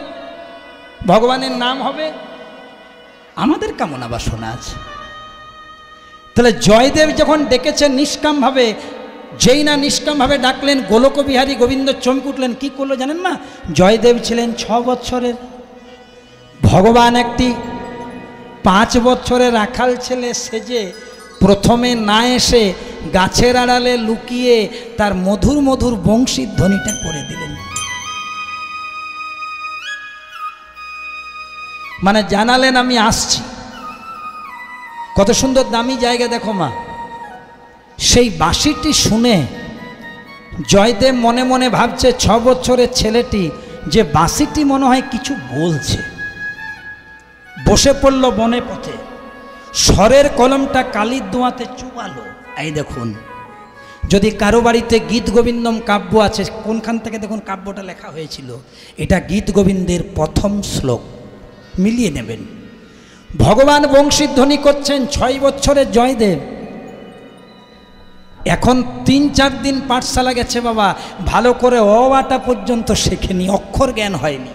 ভগবানের নাম হবে, আমাদের কামনা বাসনা আছে। তাহলে জয়দেব যখন ডেকেছেন নিষ্কামভাবে, যেই না নিষ্কামভাবে ডাকলেন, গোলক বিহারী গোবিন্দ চমকে উঠলেন। কী করলো জানেন না? জয়দেব ছিলেন 6 বছরের, ভগবান একটি 5 বছরের রাখাল ছেলে সেজে প্রথমে না এসে গাছের আড়ালে লুকিয়ে তার মধুর মধুর বংশীর ধ্বনিটা করে দিলেন। মানে জানালেন আমি আসছি। কত সুন্দর দামি জায়গা দেখো মা। সেই বাঁশিটি শুনে জয়দেব মনে মনে ভাবছে, 6 বছরের ছেলেটি যে বাঁশিটি মনে হয় কিছু বলছে। বসে পড়ল বনে পথে, স্বরের কলমটা কালির দোঁয়াতে চুবালো। এই দেখুন, যদি কারো বাড়িতে গীত গোবিন্দম কাব্য আছে, কোনখান থেকে দেখুন কাব্যটা লেখা হয়েছিল, এটা গীত গোবিন্দের প্রথম শ্লোক, মিলিয়ে নেবেন। ভগবান বংশীধ্বনি করছেন 6 বছরের জয়দেব। এখন 3-4 দিন পাঠশালা গেছে বাবা, ভালো করে অটা পর্যন্ত শেখেনি, অক্ষর জ্ঞান হয়নি।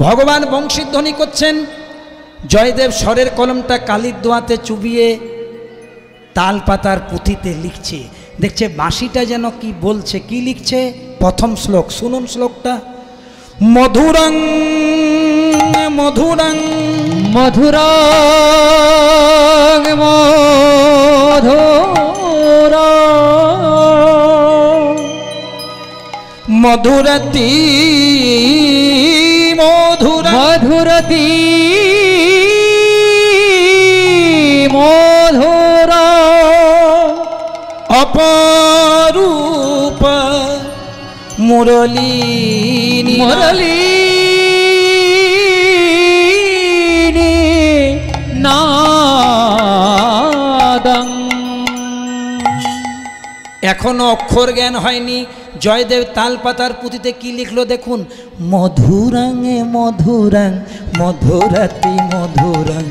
ভগবান বংশীধ্বনি করছেন, জয়দেব স্বরের কলমটা কালির দোয়াতে চুবিয়ে তাল পাতার পুঁথিতে লিখছে। দেখছে বাঁশিটা যেন কি বলছে, কি লিখছে। প্রথম শ্লোক শুনুন, শ্লোকটা মধুরং মধুরং মধুরং মধুরং মধুরতি মধুরং মধুরতি মধুরং অপরূপ মুরলী মুরলী নাদং। এখনো অক্ষর জ্ঞান হয়নি। জয়দেব তালপাতার পুঁথিতে কি লিখলো দেখুন, মধুরাঙে মধুরাং মধুরাতি মধুরাং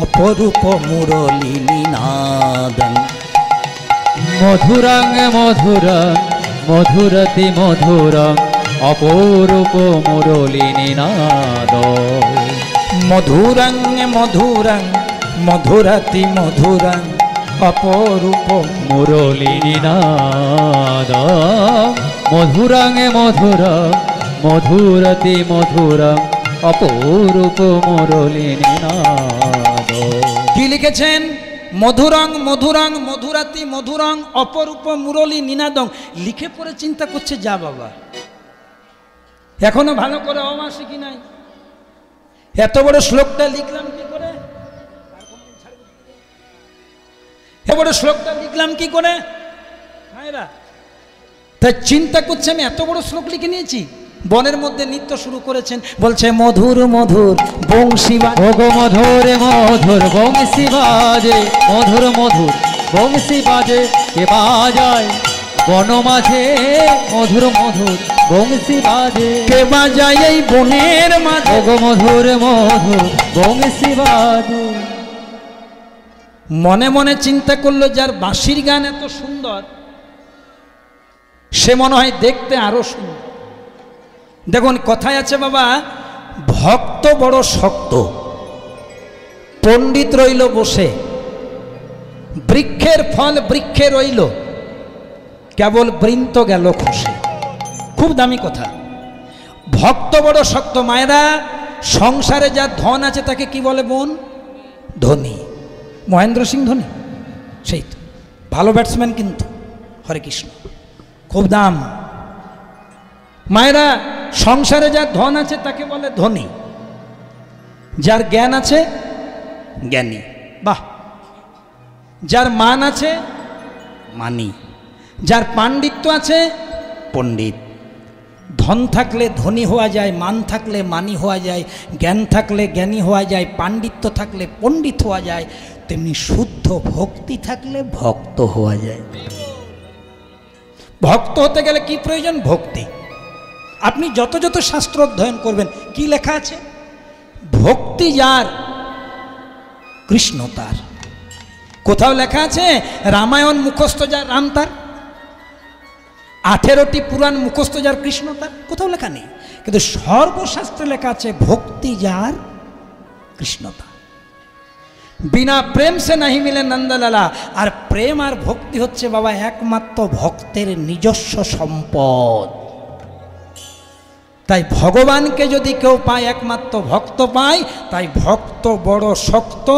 অপরূপ মুরলী নাদং। মধুরং মধুরং মধুরতি মধুরং অপরূপ মুরলী নাদ। মধুরং মধুরং মধুরাতি মধুরং অপরূপ মুরলী নাদ। মধুরং মধুরং মধুরতি মধুরং অপরূপ মুরলী নাদ। কি লিখেছেন? মধুরং মধুরং মধুরাতি মধুরং অপরূপ মুরলী নিনাদং। লিখে পড়ে চিন্তা করছে, যা বাবা এখনো ভালো করে অমা শিখি নাই, এত বড় শ্লোকটা লিখলাম কি করে, এত বড় শ্লোকটা লিখলাম কি করে। তাই চিন্তা করছে আমি এত বড় শ্লোক লিখে নিয়েছি। বনের মধ্যে নৃত্য শুরু করেছেন, বলছে মধুর মধুর বংশী বাজে, ওগো মধুর মধুর বংশী বাজে, মধুর মধুর বংশী বাজে, কে বাজায় বন মাঝে মধুর মধুর বংশী বাজে, কে বাজায় এই বনের মাঝে, ওগো মধুর মধুর বংশী বাজে। মনে মনে চিন্তা করলো যার বাঁশির গান এত সুন্দর সে মনে হয় দেখতে আরো সুন্দর। দেখুন কথায় আছে বাবা, ভক্ত বড় শক্ত, পণ্ডিত রইল বসে, বৃক্ষের ফল বৃক্ষে রইল, কেবল বৃন্ত গেল খসে। খুব দামি কথা। ভক্ত বড় শক্ত। মায়েরা, সংসারে যা ধন আছে তাকে কি বলে বোন? ধনী। মহেন্দ্র সিং ধোনি, সেই তো ভালো ব্যাটসম্যান, কিন্তু হরে কৃষ্ণ খুব দাম। মায়েরা, সংসারে যার ধন আছে তাকে বলে ধনী, যার জ্ঞান আছে জ্ঞানী, বাহ, যার মান আছে মানি, যার পাণ্ডিত্য আছে পণ্ডিত। ধন থাকলে ধনী হওয়া যায়, মান থাকলে মানি হওয়া যায়, জ্ঞান থাকলে জ্ঞানী হওয়া যায়, পাণ্ডিত্য থাকলে পণ্ডিত হওয়া যায়, তেমনি শুদ্ধ ভক্তি থাকলে ভক্ত হওয়া যায়। ভক্ত হতে গেলে কি প্রয়োজন? ভক্তি। আপনি যত যত শাস্ত্র অধ্যয়ন করবেন, কি লেখা আছে? ভক্তি যার কৃষ্ণ তার। কোথাও লেখা আছে রামায়ণ মুখস্থ যার রাম তার, 18টি পুরাণ মুখস্থ যার কৃষ্ণ তার? কোথাও লেখা নেই, কিন্তু সর্বশাস্ত্রে লেখা আছে ভক্তি যার কৃষ্ণ তার। বিনা প্রেম সে নাহি মিলে নন্দলালা। আর প্রেম আর ভক্তি হচ্ছে বাবা একমাত্র ভক্তের নিজস্ব সম্পদ। তাই ভগবানকে যদি কেউ পায়, একমাত্র ভক্ত পায়। তাই ভক্ত বড় শক্ত।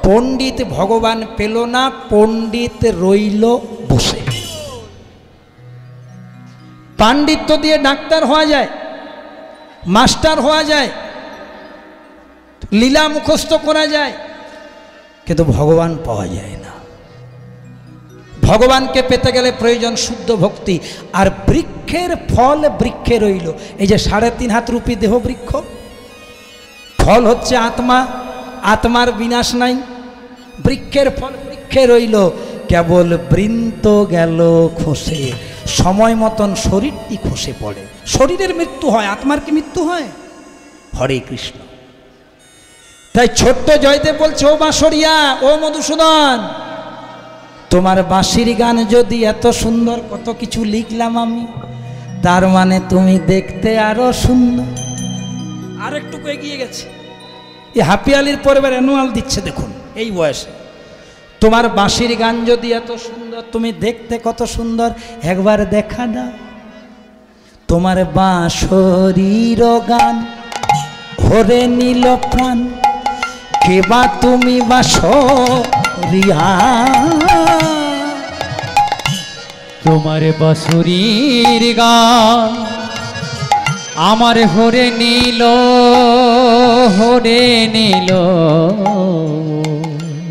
পণ্ডিত ভগবান পেল না, পণ্ডিত রইল বসে। পাণ্ডিত্য দিয়ে ডাক্তার হওয়া যায়, মাস্টার হওয়া যায়, লীলা মুখস্থ করা যায়, কিন্তু ভগবান পাওয়া যায় না। ভগবানকে পেতে গেলে প্রয়োজন শুদ্ধ ভক্তি। আর বৃক্ষের ফল বৃক্ষে রইল। এই যে 3.5 হাত রূপী দেহ বৃক্ষ, ফল হচ্ছে আত্মা, আত্মার বিনাশ নাই। বৃক্ষের ফল বৃক্ষে রইল, কেবল বৃন্ত গেল খসে। সময় মতন শরীরটি খসে পড়ে। শরীরের মৃত্যু হয়, আত্মার কি মৃত্যু হয়? হরে কৃষ্ণ। তাই ছোট্ট জয়দেব বলছে, ও বাঁশরিয়া, ও মধুসূদন, তোমার বাঁশির গান যদি এত সুন্দর, কত কিছু লিখলাম আমি, তার মানে তুমি দেখতে আরো সুন্দর। আর একটু এগিয়ে গেছে, এই হাপি আলির পরিবার অ্যানুয়াল দিচ্ছে দেখুন এই বয়সে। তোমার বাঁশির গান যদি এত সুন্দর, তুমি দেখতে কত সুন্দর, একবার দেখা দাও। তোমার বাঁশরির গান হরে নীল প্রাণ, কেবা তুমি বাঁশরিয়া। তোমার বাঁশরির গান আমার হরে নীল, হরে নীল।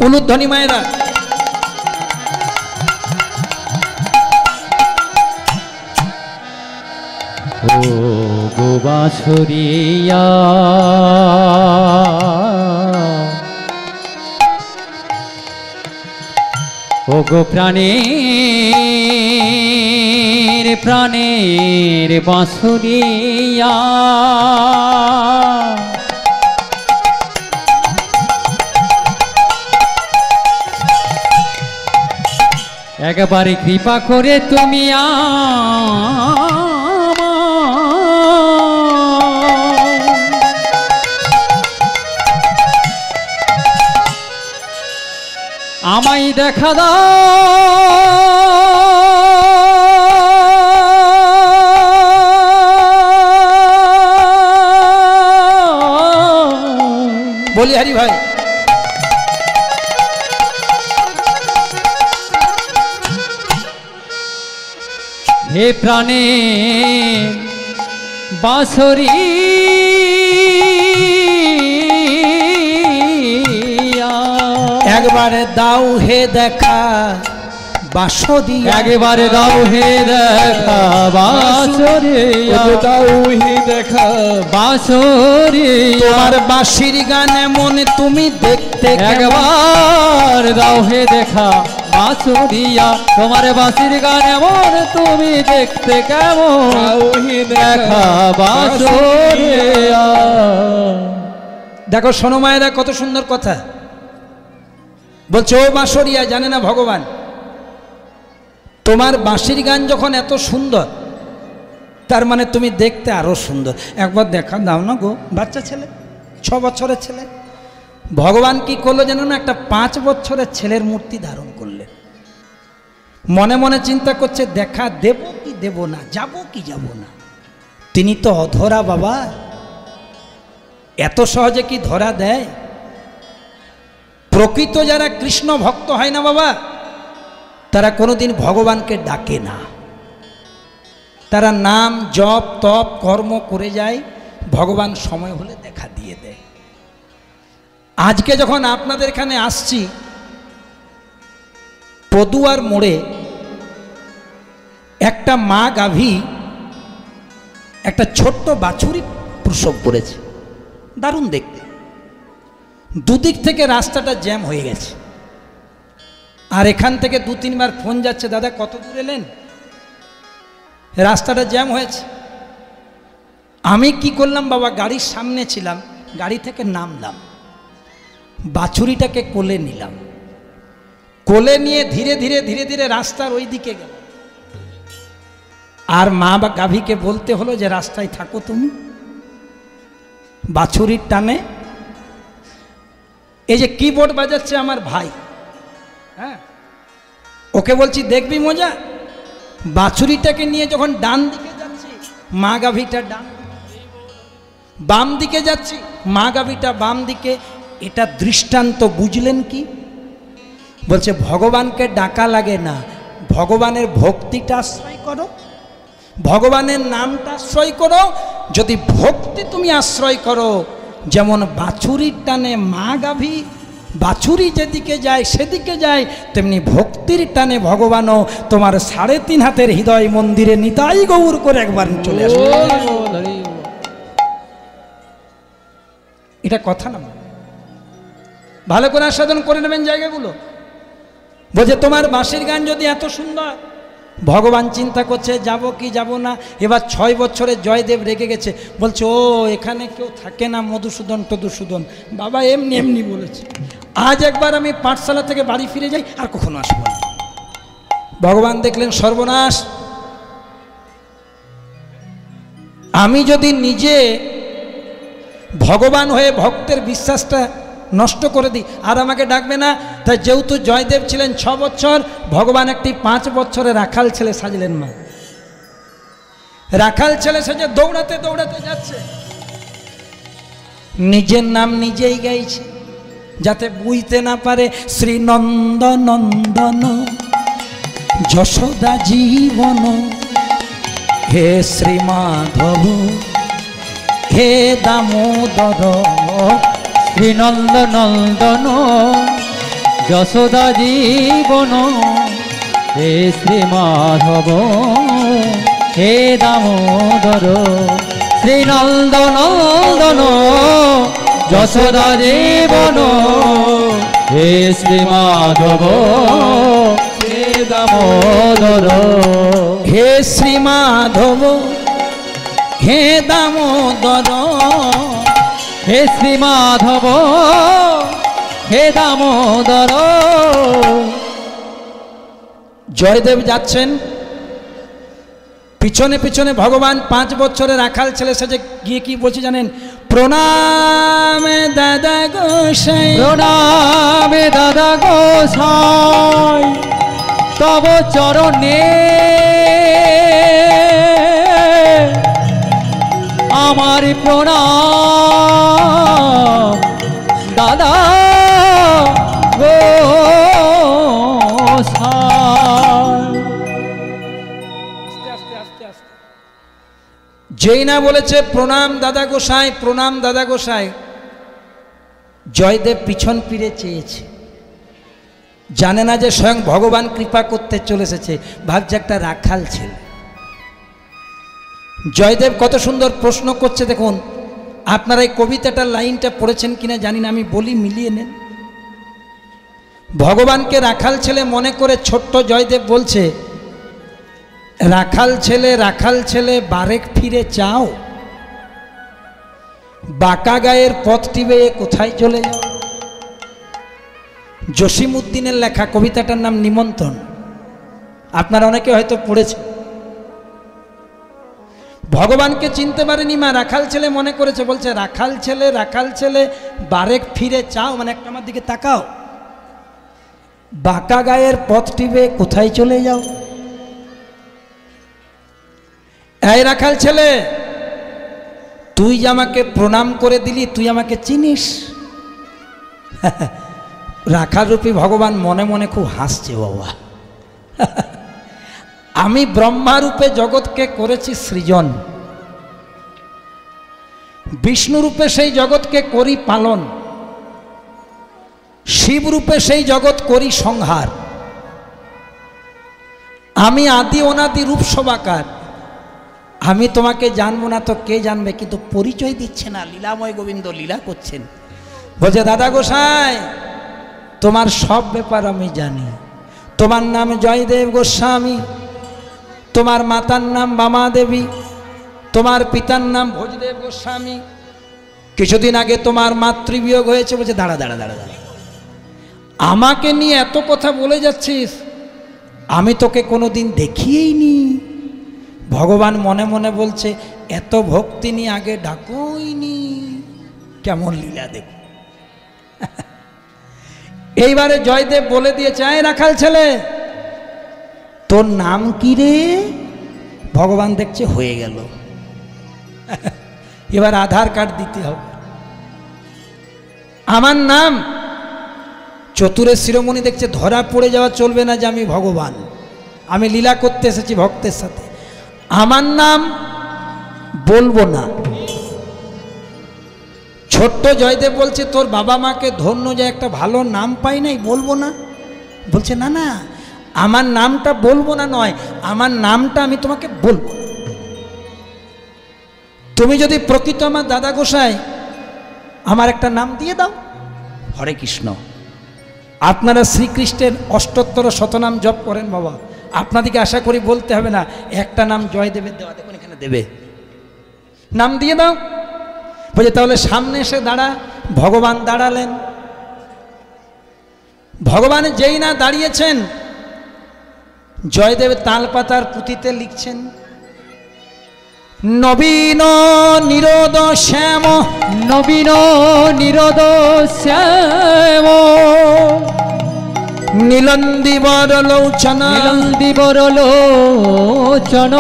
উলুধ্বনি মায়েরা, ও গো বাঁশরিয়া, ও গো প্রাণের প্রাণের বাঁশরিয়া, একবারে কৃপা করে তুমি আমায় দেখা দাও। বলি হরি ভাই, হে প্রাণে বাঁশরি, একবারে দাও হে দেখা বাঁশরিয়া একবারে দাও হে দেখা বাঁশরিয়া, দাও হি দেখা বাঁশরিয়া। তোমার বাঁশির গান এমন তুমি দেখতে কেমন। একবার দাও হে দেখা বাঁশরিয়া, তোমার বাঁশির গান এমন তুমি দেখতে কেমন। দাও হি দেখা বাঁশরিয়া। দেখো শোনো মায়েরা, কত সুন্দর কথা বলছে। ও বাঁশরিয়া, জানে না ভগবান তোমার বাঁশির গান যখন এত সুন্দর, তার মানে তুমি দেখতে আরো সুন্দর। একবার দেখা দাও না গো। বাচ্চা ছেলে, 6 বছরের ছেলে, ভগবান কি করলো জানো না, একটা 5 বছরের ছেলের মূর্তি ধারণ করলেন। মনে মনে চিন্তা করছে দেখা দেব কি দেব না, যাব কি যাব না। তিনি তো অধরা বাবা, এত সহজে কি ধরা দেয়? প্রকৃত যারা কৃষ্ণ ভক্ত হয় না বাবা, তারা কোনোদিন ভগবানকে ডাকে না। তারা নাম জপ তপ কর্ম করে যায়, ভগবান সময় হলে দেখা দিয়ে দেয়। আজকে যখন আপনাদের এখানে আসছি, পদুয়ার মোড়ে একটা মা গাভী একটা ছোট্ট বাছুরি প্রসব করেছে, দারুণ দেখতে। দুদিক থেকে রাস্তাটা জ্যাম হয়ে গেছে, আর এখান থেকে 2-3 বার ফোন যাচ্ছে, দাদা কত দূর এলেন, রাস্তাটা জ্যাম হয়েছে। আমি কি করলাম বাবা, গাড়ির সামনে ছিলাম, গাড়ি থেকে নামলাম, বাছুরিটাকে কোলে নিলাম, কোলে নিয়ে ধীরে ধীরে ধীরে ধীরে রাস্তার ওই দিকে গেল। আর মা বা গাভীকে বলতে হলো যে রাস্তায় থাকো তুমি, বাছুরির টানে। এই যে কিবোর্ড বাজাচ্ছে আমার ভাই, হ্যাঁ, ওকে বলছি দেখবি মজা। বাছুরিটাকে নিয়ে যখন ডান দিকে যাচ্ছি, মা গাভীটা ডান, বাম দিকে যাচ্ছি, মা গাভীটা বাম দিকে। এটা দৃষ্টান্ত বুঝলেন কি? বলছে ভগবানকে ডাকা লাগে না, ভগবানের ভক্তিটা আশ্রয় করো, ভগবানের নামটা আশ্রয় করো। যদি ভক্তি তুমি আশ্রয় করো, যেমন বাছুরির টানে মা গাভী, বাছুরি যেদিকে যায় সেদিকে যায়, তেমনি ভক্তির টানে ভগবানও তোমার 3.5 হাতের হৃদয় মন্দিরে নিতাই গৌর করে একবার চলে আসে। এটা কথা না, ভালো করে আস্বাদন করে নেবেন জায়গাগুলো। বলছে তোমার বাঁশির গান যদি এত সুন্দর, ভগবান চিন্তা করছে যাব কি যাব না। এবার 6 বছরের জয়দেব রেগে গেছে, বলছে ও এখানে কেউ থাকে না, মধুসূদন টধুসূদন। বাবা এমনি এমনি বলেছে, আজ একবার আমি পাঠশালা থেকে বাড়ি ফিরে যাই, আর কখনো আসবো না। ভগবান দেখলেন সর্বনাশ, আমি যদি নিজে ভগবান হয়ে ভক্তের বিশ্বাসটা নষ্ট করে দিই, আর আমাকে ডাকবে না। তাই যেহেতু জয়দেব ছিলেন 6 বছর, ভগবান একটি 5 বছরের রাখাল ছেলে সাজলেন। মা রাখাল ছেলে সেজে দৌড়াতে দৌড়াতে যাচ্ছে, নিজের নাম নিজেই গাইছে, যাতে বুঝতে না পারে। শ্রী নন্দ নন্দন যশোদা জীবন, হে শ্রী মাধব হে দামোদর। শ্রীনন্দ নন্দন যশোদা জীবন, হে শ্রী মাধব হে দামোদর। শ্রীনন্দ নন্দন যশোদা জীবন, হে শ্রী মাধব হে দামোদর। হে শ্রী মাধব হে দামোদর, হে শ্রী মাধব হে দামোদর। জয়দেব যাচ্ছেন, পিছনে পিছনে ভগবান 5 বছরের রাখাল ছেলে সেজে গিয়ে কি বলছে জানেন? প্রণাম দাদা গোসাই, প্রণাম দাদা গোসাই, তব চরণে আমার প্রণাম দাদা গোসাই। যেই না বলেছে প্রণাম দাদা গোসাই, প্রণাম দাদা গোসাই, জয়দেব পিছন ফিরে চেয়েছে। জানে না যে স্বয়ং ভগবান কৃপা করতে চলে এসেছে, ভাবছে একটা রাখাল ছেলে। জয়দেব কত সুন্দর প্রশ্ন করছে দেখুন। আপনারা এই কবিতাটার লাইনটা পড়েছেন কিনা জানি না, আমি বলি মিলিয়ে নেন। ভগবানকে রাখাল ছেলে মনে করে ছোট্ট জয়দেব বলছে, রাখাল ছেলে বারেক ফিরে চাও, বাঁকা গায়ের পথটি বেয়ে কোথায় চলে যাও। জসিমউদ্দিনের লেখা, কবিতাটার নাম নিমন্ত্রণ। আপনারা অনেকে হয়তো পড়েছেন। ভগবানকে চিনতে পারেনি মা, রাখাল ছেলে মনে করেছে। বলছে রাখাল ছেলে বারেক ফিরে চাও, মানে একটা আমার দিকে তাকাও, বাঁকা গায়ের পথটি বেয়ে কোথায় চলে যাও। এই রাখাল ছেলে, তুই যে আমাকে প্রণাম করে দিলি, তুই আমাকে চিনিস? রাখাল রূপী ভগবান মনে মনে খুব হাসছে, বাবা আমি ব্রহ্মা রূপে জগৎকে করেছি সৃজন, বিষ্ণু রূপে সেই জগৎকে করি পালন, শিব রূপে সেই জগৎ করি সংহার। আমি আদি অনাদি রূপ সবাকার। আমি তোমাকে জানবো না তো কে জানবে? কিন্তু পরিচয় দিচ্ছে না, লীলাময় গোবিন্দ লীলা করছেন। বলছে দাদা গোসাই, তোমার সব ব্যাপার আমি জানি। তোমার নাম জয়দেব গোস্বামী, তোমার মাতার নাম বামা দেবী, তোমার পিতার নাম ভোজদেব গোস্বামী। কিছুদিন আগে তোমার মাতৃবিয়োগ হয়েছে। বলছে দাঁড়া, আমাকে নিয়ে এত কথা বলে যাচ্ছিস, আমি তোকে কোনোদিন দেখিয়েই নি। ভগবান মনে মনে বলছে, এত ভক্তি নিয়ে আগে ডাকুইনি। কেমন লীলা দেখ। এইবারে জয়দেব বলে দিয়েছে, আয় রাখাল ছেলে, তোর নাম কি রে? ভগবান দেখছে হয়ে গেল, এবার আধার কার্ড দিতে হবে। আমার নাম, চতুরের শিরোমণি দেখছে ধরা পড়ে যাওয়া চলবে না যে আমি ভগবান, আমি লীলা করতে এসেছি ভক্তের সাথে। আমার নাম বলবো না। ছোট্ট জয়দেব বলছে, তোর বাবা মাকে ধন্য যে একটা ভালো নাম পাই নাই, বলবো না। বলছে না না, আমার নামটা বলবো না নয়, আমার নামটা আমি তোমাকে বলবো। তুমি যদি প্রকৃত আমার দাদা গোসাই, আমার একটা নাম দিয়ে দাও, হরে কৃষ্ণ। আপনারা শ্রীকৃষ্ণের অষ্টোত্তর শতনাম জপ করেন বাবা, আপনাদেরকে আশা করি বলতে হবে না, একটা নাম জয়দেবের দেওয়া, দেখুন এখানে দেবে, নাম দিয়ে দাও। বলছে তাহলে সামনে এসে দাঁড়া। ভগবান দাঁড়ালেন। ভগবান যেই না দাঁড়িয়েছেন, জয়দেব তালপাতার পুঁথিতে লিখছেন, নবীন নিরোদ শ্যাম, নবীন নিরোদ শ্যাম, নীলন্দিবর লোচন, নীলন্দিবর লোচন,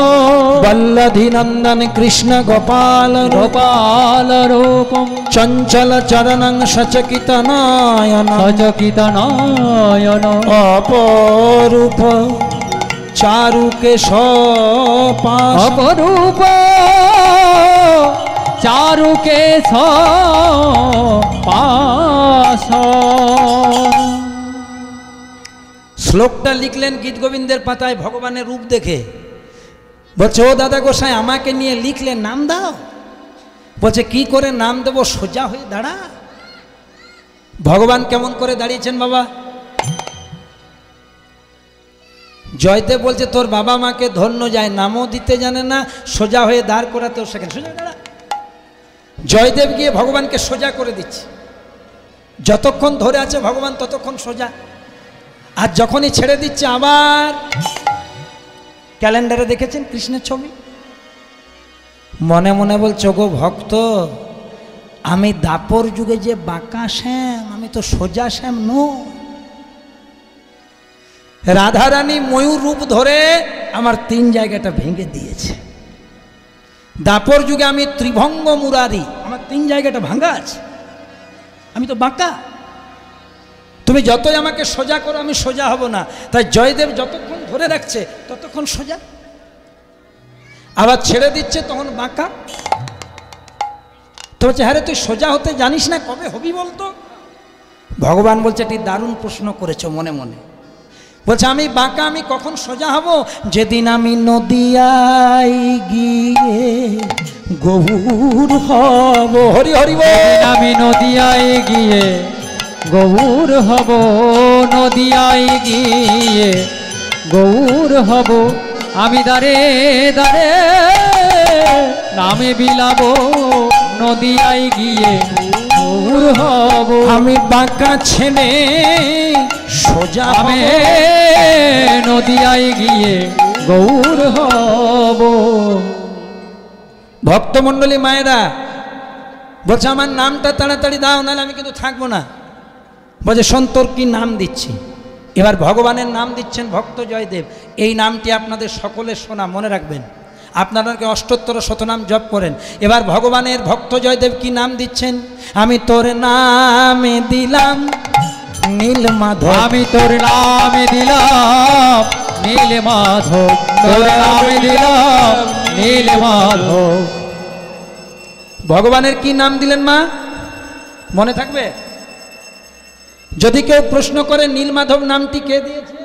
বল্লধি নন্দন কৃষ্ণ গোপাল গোপাল রূপম, চঞ্চল চরণং সচকিত নয়ন, সচকিত নয়ন, অপরূপ চারুকে সপাশ, অপরূপ চারুকে সপাশ। শ্লোকটা লিখলেন গীত গোবিন্দের পাতায় ভগবানের রূপ দেখে। বলছে ও দাদা গোসাই, আমাকে নিয়ে লিখলেন, নাম দাও। বলছে কি করে নাম দেবো? সোজা হয়ে দাঁড়া। ভগবান কেমন করে দাঁড়িয়েছেন বাবা? জয়দেব বলছে তোর বাবা মাকে ধন্য যায়, নামও দিতে জানে না, সোজা হয়ে দাঁড় করাতেও সেখানে সোজা দাঁড়া। জয়দেব গিয়ে ভগবানকে সোজা করে দিচ্ছে। যতক্ষণ ধরে আছে ভগবান ততক্ষণ সোজা, আর যখনই ছেড়ে দিচ্ছে আবার ক্যালেন্ডারে দেখেছেন কৃষ্ণের ছবি। মনে মনে বলছো গো ভক্ত, আমি দাপর যুগে যে বাঁকা শ্যাম, আমি তো সোজা শ্যাম নই। রাধারানী ময়ূর রূপ ধরে আমার 3 জায়গাটা ভেঙে দিয়েছে। দাপর যুগে আমি ত্রিভঙ্গ মুরারি, আমার 3 জায়গাটা ভাঙা আছে, আমি তো বাঁকা। তুমি যতই আমাকে সোজা করো, আমি সোজা হব না। তাই জয়দেব যতক্ষণ ধরে রাখছে ততক্ষণ সোজা, আবার ছেড়ে দিচ্ছে তখন বাঁকা। তো বলছে হ্যাঁ রে, তুই সোজা হতে জানিস না, কবে হবি বলতো? ভগবান বলছে এটি দারুণ প্রশ্ন করেছো মনে মনে। বলছে আমি বাঁকা, আমি কখন সোজা হব? যেদিন আমি নদিয়ায় গিয়ে গৌর হব। হরি হরি বল। আমি নদিয়ায় গিয়ে গৌর হব, নদিয়ায় গিয়ে গৌর হব, আমি দাঁড়ে দাঁড়ে নামে বিলাবো, নদিয়ায় গিয়ে গৌর হব। আমি বাঁকা ছেড়ে সোজা আমি হবে, নদিয়ায় গিয়ে গৌর হব। ভক্তমণ্ডলী মায়েরা বলছে আমার নামটা তাড়াতাড়ি দাও, নাহলে আমি কিন্তু থাকবো না। বলছে সন্তোর কি নাম দিচ্ছি? এবার ভগবানের নাম দিচ্ছেন ভক্ত জয়দেব। এই নামটি আপনাদের সকলের শোনা, মনে রাখবেন। আপনারা অষ্টোত্তর শতনাম জপ করেন। এবার ভগবানের ভক্ত জয়দেব কি নাম দিচ্ছেন? আমি তোর নামে দিলাম নীল মাধব, আমি তোর নামে দিলাম নীল মাধব, তোর নামে দিলাম নীল মাধব। ভগবানের কি নাম দিলেন মা? মনে থাকবে? যদি কেউ প্রশ্ন করে নীলমাধব নামটি কে দিয়েছে?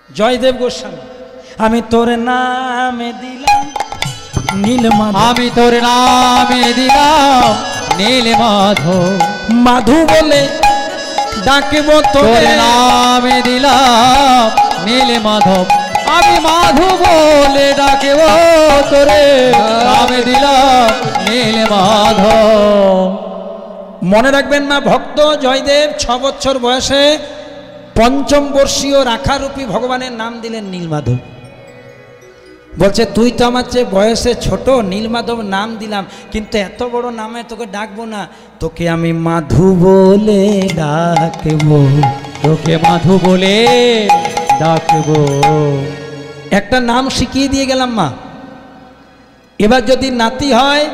জয়দেব গোস্বামী। আমি তোর নামে দিলাম নীলমাধব, আমি তোর নামে দিলাম নীল মাধব, মাধু বলে ডাকব তোর তোরে। নামে দিলাম নীল মাধব, আমি মাধু বলে ডাকেব তোরে, নামে দিলাম নীল মাধব। মনে রাখবেন মা, ভক্ত জয়দেব 6 বছর বয়সে পঞ্চম বর্ষীয় রাখারূপী ভগবানের নাম দিলেন নীলমাধব। বলছে তুই তো আমার চেয়ে বয়সে ছোট, নীলমাধব নাম দিলাম, কিন্তু এত বড় নামে তোকে ডাকবো না, তোকে আমি মাধু বলে ডাকবো, তোকে মাধু বলে ডাকবো। একটা নাম শিখিয়ে দিয়ে গেলাম মা। এবার যদি নাতি হয়,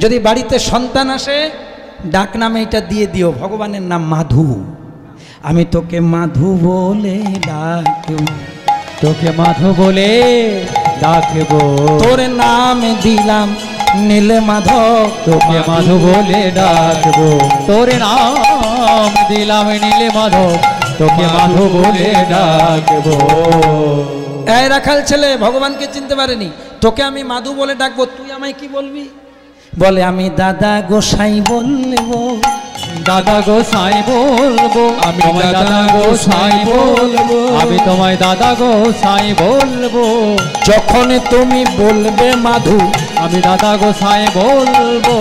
যদি বাড়িতে সন্তান আসে, ডাক নামে এটা দিয়ে দিও, ভগবানের নাম মাধু। আমি তোকে মাধু বলে ডাকবো, তোকে মাধু বলে ডাকবো, তোর নাম দিলাম নীল মাধব, তোকে মাধু বলে ডাকবো, তোর নাম দিলাম নীল মাধব, তোকে মাধু বলে ডাকবো। এই রাখাল ছেলে ভগবানকে চিনতে পারেনি, তোকে আমি মাধু বলে ডাকবো, তুই আমায় কি বলবি? বলে আমি দাদা গোসাই বলবো, দাদা গোসাই বলবো, আমি তোমায় দাদা গোসাই বলবো, আমি তোমায় দাদা গোসাই বলবো, যখন তুমি বলবে মাধু, আমি দাদা গোসাই বলবো।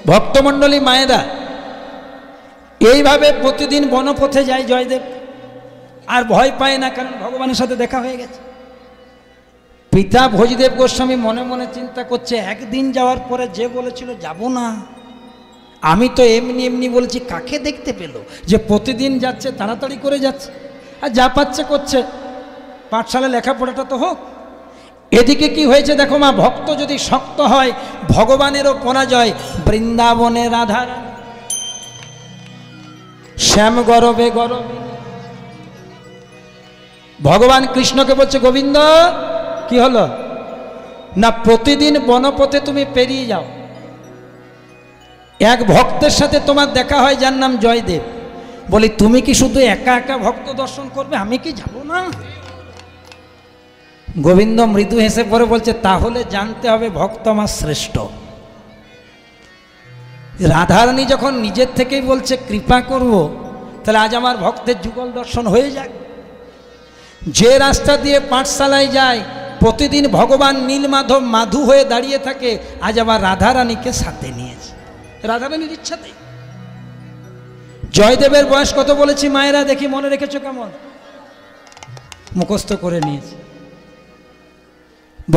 ভক্তমণ্ডলী মায়েরা, এইভাবে প্রতিদিন বনপথে যায় জয়দেব, আর ভয় পায় না, কারণ ভগবানের সাথে দেখা হয়ে গেছে। পিতা ভোজদেব গোস্বামী মনে মনে চিন্তা করছে, একদিন যাওয়ার পরে যে বলেছিল যাব না, আমি তো এমনি এমনি বলেছি, কাকে দেখতে পেল যে প্রতিদিন যাচ্ছে, তাড়াতাড়ি করে যাচ্ছে, আর যা পাচ্ছে করছে, পাঠশালায় লেখাপড়াটা তো হোক। এদিকে কি হয়েছে দেখো মা, ভক্ত যদি শক্ত হয় ভগবানেরও পরাজয়। বৃন্দাবনে রাধা শ্যাম গরবে গরবে, ভগবান কৃষ্ণকে বলছে গোবিন্দ কি হলো না, প্রতিদিন বনপথে তুমি পেরিয়ে যাও, এক ভক্তের সাথে তোমার দেখা হয় যার নাম জয়দেব। বলি তুমি কি শুধু একা একা ভক্ত দর্শন করবে, আমি কি যাব না? গোবিন্দ মৃদু হেসে পরে বলছে, তাহলে জানতে হবে ভক্ত আমার শ্রেষ্ঠ। রাধারানী যখন নিজের থেকেই বলছে কৃপা করব, তাহলে আজ আমার ভক্তের যুগল দর্শন হয়ে যাক। যে রাস্তা দিয়ে পাঠশালায় যায় প্রতিদিন ভগবান নীলমাধব মাধু হয়ে দাঁড়িয়ে থাকে, আজ আবার রাধারানীকে সাথে নিয়েছে, রাধারানীর ইচ্ছাতে। জয়দেবের বয়স কত বলেছি মায়েরা, দেখি মনে রেখেছো কেমন? মুখস্থ করে নিয়েছে।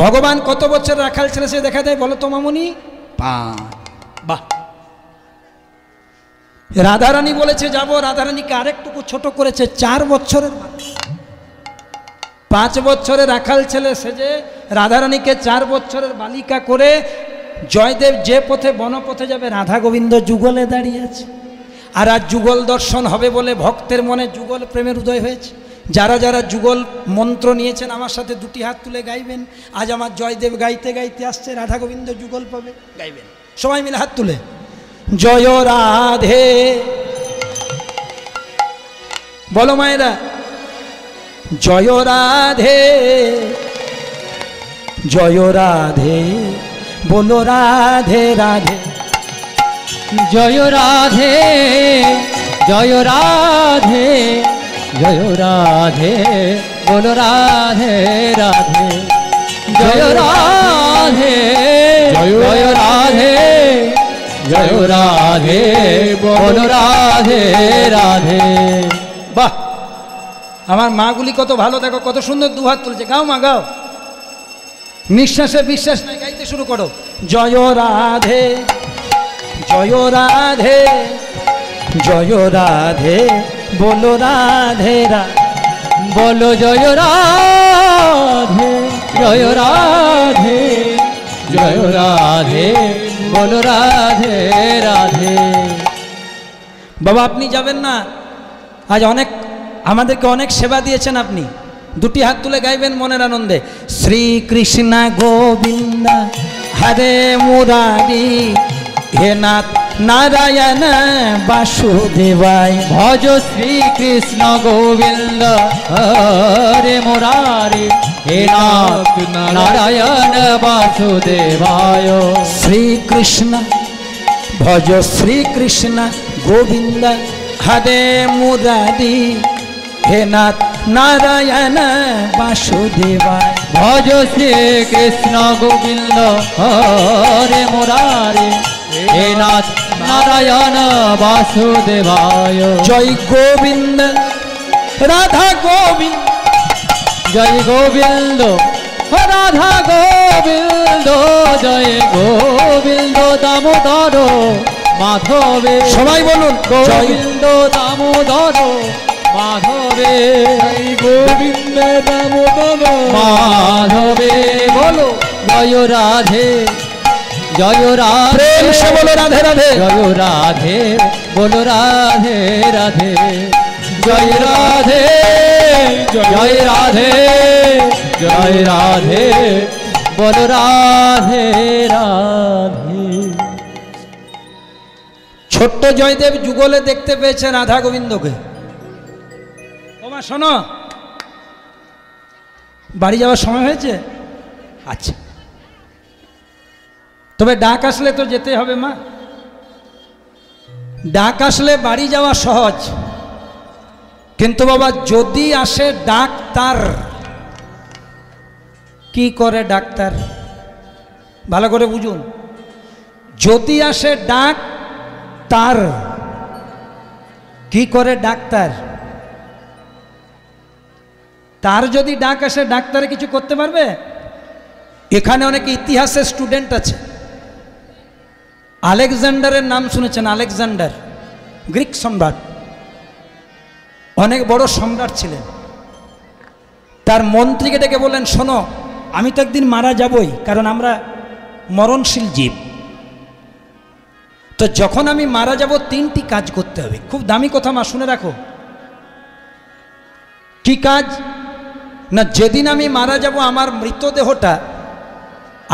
ভগবান কত বছর রাখাল ছেলে সে দেখা দেয় বলো তো মামুনি? 5। বাহ। রাধারানী বলেছে যাব, রাধারানীকে আরেকটুকু ছোট করেছে, 4 বছরের। 5 বছরের রাখাল ছেলে সেজে রাধারানীকে 4 বছরের বালিকা করে জয়দেব যে পথে বনপথে যাবে, রাধা গোবিন্দ যুগলে দাঁড়িয়ে আছে। আর আজ যুগল দর্শন হবে বলে ভক্তের মনে যুগল প্রেমের উদয় হয়েছে। যারা যারা যুগল মন্ত্র নিয়েছেন আমার সাথে 2টি হাত তুলে গাইবেন। আজ আমার জয়দেব গাইতে গাইতে আসছে, রাধা গোবিন্দ যুগল পাবে, গাইবেন সবাই মিলে হাত তুলে। জয় রাধে। বলো মায়েরা, জয় রাধে জয় রাধে, বলো রাধে রাধে। জয় রাধে জয় রাধে জয় রাধে, বলো রাধে রাধে। জয় রাধে জয় রাধে জয় রাধে, বলো রাধে রাধে। বাহ, আমার মাগুলি কত ভালো, দেখো কত সুন্দর দুহাত তুলছে। গাও মা, গাও। নিঃশ্বাসে বিশ্বাস নাই, গাইতে শুরু করো। জয় রাধে জয় রাধে জয় রাধে, বলো রাধে রাধে। বলো জয় রাধে জয় রাধে জয় রাধে, বলো রাধে রাধে। বাবা আপনি যাবেন না? আজ অনেক আমাদেরকে অনেক সেবা দিয়েছেন আপনি। দুটি হাত তুলে গাইবেন মনের আনন্দে। শ্রীকৃষ্ণ গোবিন্দ হরে মুরারি, হে নাথ নারায়ণ বাসুদেবায়। ভজ শ্রীকৃষ্ণ গোবিন্দ হরে মুরারি, হে নাথ নারায়ণ বাসুদেবায়। শ্রীকৃষ্ণ ভজ শ্রীকৃষ্ণ গোবিন্দ হরে মুরারি, হে নাথ নারায়ণ বাসুদেবায়। ভজ শ্রীকৃষ্ণ গোবিন্দ হরে মুরারি, হে নাথ নারায়ণ বাসুদেবায়। জয় গোবিন্দ রাধা গোবিন্দ, জয় গোবিন্দ রাধা গোবিন্দ, জয় গোবিন্দ দামোদর মাধবে। সবাই বলুন গোবিন্দ দামোদর মাধবে, গোবিন্দ দামোদর মাধবে। বলো জয় রাধে জয় রাধে, প্রেম সে বলো রাধে রাধে। জয় রাধে, বলো রাধে রাধে। জয় রাধে জয় রাধে জয় রাধে, বলো রাধে রাধে। ছোট্ট জয়দেব যুগলে দেখতে পেয়েছে রাধা গোবিন্দকে। ওমা শোনো, বাড়ি যাওয়ার সময় হয়েছে? আচ্ছা, তবে ডাক আসলে তো যেতে হবে মা। ডাক আসলে বাড়ি যাওয়া সহজ, কিন্তু বাবা যদি আসে ডাক্তার, কি করে ডাক্তার? ভালো করে বুঝুন। যদি আসে ডাক্তার, কি করে ডাক্তার? তার যদি ডাক আসে, ডাক্তারে কিছু করতে পারবে? এখানে অনেক ইতিহাসের স্টুডেন্ট আছে। আলেকজান্ডারের নাম শুনেছেন? আলেকজান্ডার গ্রিক সম্রাট, অনেক বড় সম্রাট ছিলেন। তার মন্ত্রীকে ডেকে বললেন, শোনো আমি তো একদিন মারা যাবই, কারণ আমরা মরণশীল জীব। তো যখন আমি মারা যাব তিনটি কাজ করতে হবে। খুব দামি কথা মা, শুনে রাখো। কি কাজ? না, যেদিন আমি মারা যাব আমার মৃতদেহটা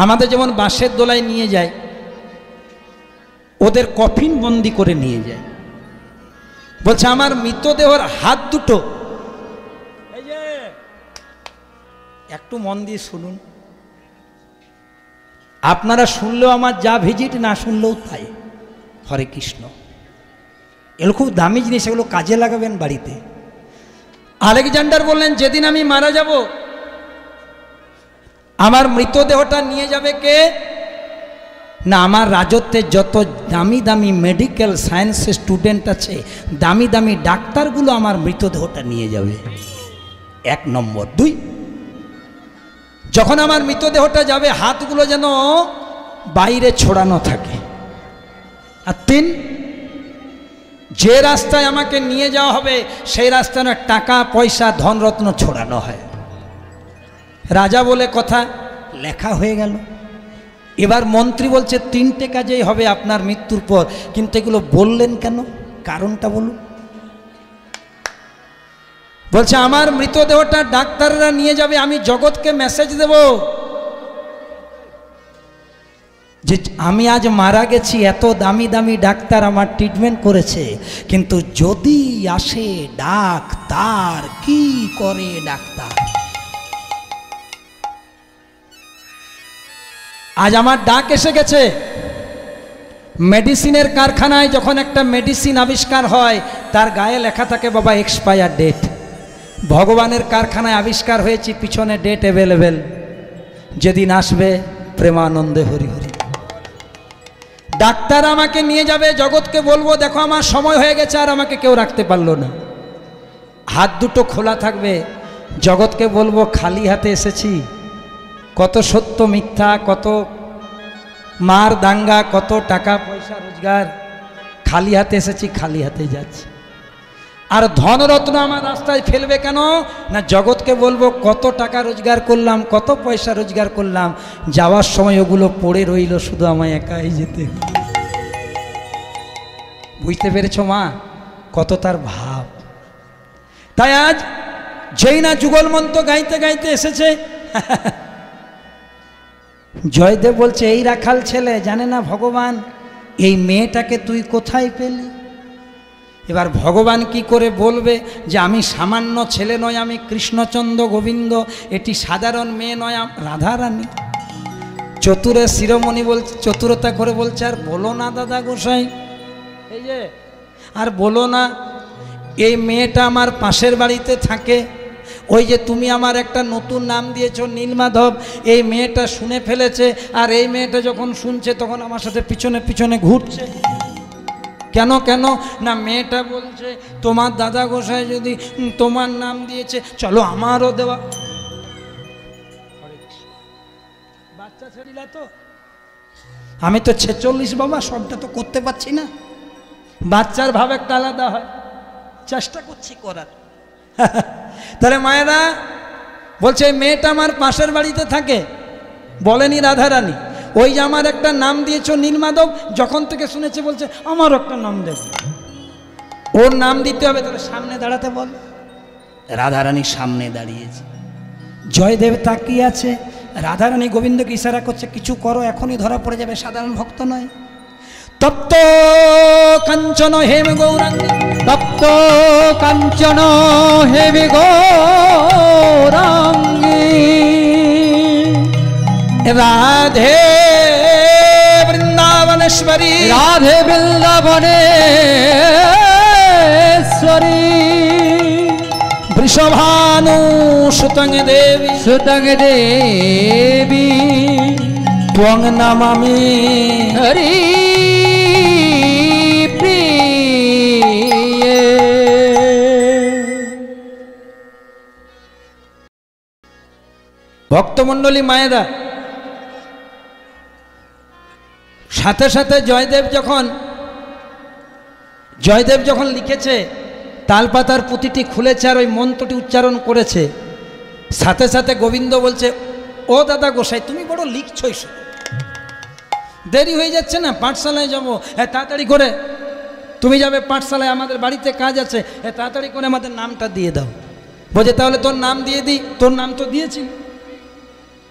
আমাদের যেমন বাঁশের দোলায় নিয়ে যায়, ওদের কফিন বন্দি করে নিয়ে যায়। বলছে আমার মৃতদেহর হাত দুটো, এই যে একটু মন দিয়ে শুনুন, আপনারা শুনলেও আমার যা ভিজিট, না শুনলেও তাই। হরে কৃষ্ণ। এগুলো খুব দামি জিনিস, এগুলো কাজে লাগাবেন বাড়িতে। আলেকজান্ডার বললেন, যেদিন আমি মারা যাব আমার মৃতদেহটা নিয়ে যাবে কে? না, আমার রাজত্বের যত দামি দামি মেডিকেল সায়েন্সের স্টুডেন্ট আছে, দামি দামি ডাক্তারগুলো আমার মৃতদেহটা নিয়ে যাবে। 1 নম্বর। 2, যখন আমার মৃতদেহটা যাবে হাতগুলো যেন বাইরে ছড়ানো থাকে। আর 3, যে রাস্তায় আমাকে নিয়ে যাওয়া হবে সেই রাস্তায় না টাকা পয়সা ধনরত্ন ছড়ানো হয়। রাজা বলে কথা, লেখা হয়ে গেল। এবার মন্ত্রী বলছে 3টে কাজেই হবে আপনার মৃত্যুর পর, কিন্তু এগুলো বললেন কেন? কারণটা বলুন। বলছে আমার মৃতদেহটা ডাক্তাররা নিয়ে যাবে, আমি জগৎকে মেসেজ দেব যে আমি আজ মারা গেছি, এত দামি দামি ডাক্তার আমার ট্রিটমেন্ট করেছে, কিন্তু যদি আসে ডাক্তার, কি করে ডাক্তার? আজ আমার ডাক এসে গেছে। মেডিসিনের কারখানায় যখন একটা মেডিসিন আবিষ্কার হয়, তার গায়ে লেখা থাকে বাবা এক্সপায়ার ডেট। ভগবানের কারখানায় আবিষ্কার হয়েছে, পিছনে ডেট অ্যাভেলেবেল, যেদিন আসবে প্রেমানন্দে হরি হরি। ডাক্তার আমাকে নিয়ে যাবে, জগৎকে বলবো দেখো আমার সময় হয়ে গেছে, আর আমাকে কেউ রাখতে পারলো না। হাত দুটো খোলা থাকবে, জগৎকে বলবো খালি হাতে এসেছি। কত সত্য মিথ্যা, কত মার দাঙ্গা, কত টাকা পয়সা রোজগার, খালি হাতে এসেছি, খালি হাতে যাচ্ছি। আর ধনরত্ন আমার রাস্তায় ফেলবে কেন না? জগৎকে বলবো কত টাকা রোজগার করলাম, কত পয়সা রোজগার করলাম, যাওয়ার সময় ওগুলো পড়ে রইল, শুধু আমায় একাই যেতে। বুঝতে পেরেছো মা কত তার ভাব? তাই আজ যেই না যুগল মন্ত্র গাইতে গাইতে এসেছে, জয়দেব বলছে এই রাখাল ছেলে জানে না ভগবান এই মেয়েটাকে তুই কোথায় পেলি? এবার ভগবান কি করে বলবে যে আমি সামান্য ছেলে নয়, আমি কৃষ্ণচন্দ্র গোবিন্দ, এটি সাধারণ মেয়ে নয়, রাধারানী। চতুরে শিরোমণি বলছে, চতুরতা করে বলছে, আর বলো না দাদা গোসাই, এই যে আর বলো না, এই মেয়েটা আমার পাশের বাড়িতে থাকে। ওই যে তুমি আমার একটা নতুন নাম দিয়েছো নীলমাধব, এই মেয়েটা শুনে ফেলেছে, আর এই মেয়েটা যখন শুনছে তখন আমার সাথে পিছনে পিছনে ঘুরছে। কেন কেন না মেয়েটা বলছে তোমার দাদা গোসাই যদি তোমার নাম দিয়েছে, চলো আমারও দেওয়া। বাচ্চা ছেড়িলা তো, আমি তো 46 বাবা, সবটা তো করতে পারছি না। বাচ্চার ভাব একটা আলাদা হয়, চেষ্টা করছি করার। তাহলে মায়েরা বলছে মেয়েটা আমার পাশের বাড়িতে থাকে, বলেনি রাধারানী, ওই যে আমার একটা নাম দিয়েছো নীলমাধব, যখন থেকে শুনেছে বলছে আমার একটা নাম দেব, ওর নাম দিতে হবে, তাহলে সামনে দাঁড়াতে বল। রাধারানী সামনে দাঁড়িয়েছে, জয়দেব তাকিয়ে আছে, রাধারানী গোবিন্দকে ইশারা করছে কিছু করো, এখনই ধরা পড়ে যাবে, সাধারণ ভক্ত নয়। তপ্ত কাঞ্চন হেম গৌরাঙ্গী, তপ্ত কাঞ্চন হেমি গৌরাঙ্গী, রাধে বৃন্দাবনেশ্বরী, রাধে বৃন্দাবনেশ্বরী, বৃষভানু সুতং দেবী, সুতং দেবী, ত্বং নমামি হরি প্রিয়ে। ভক্তমণ্ডলী মায়েরা, সাথে সাথে জয়দেব যখন লিখেছে, তালপাতার পুঁতিটি খুলেছে আর ওই মন্ত্রটি উচ্চারণ করেছে, সাথে সাথে গোবিন্দ বলছে ও দাদা গোসাই তুমি বড় লিখছই, দেরি হয়ে যাচ্ছে না, পাঠশালায় যাবো, হ্যাঁ তাড়াতাড়ি করে তুমি যাবে পাঠশালায়, আমাদের বাড়িতে কাজ আছে, হ্যাঁ তাড়াতাড়ি করে আমাদের নামটা দিয়ে দাও। বলছে তাহলে তোর নাম দিয়ে দিই, তোর নাম তো দিয়েছি,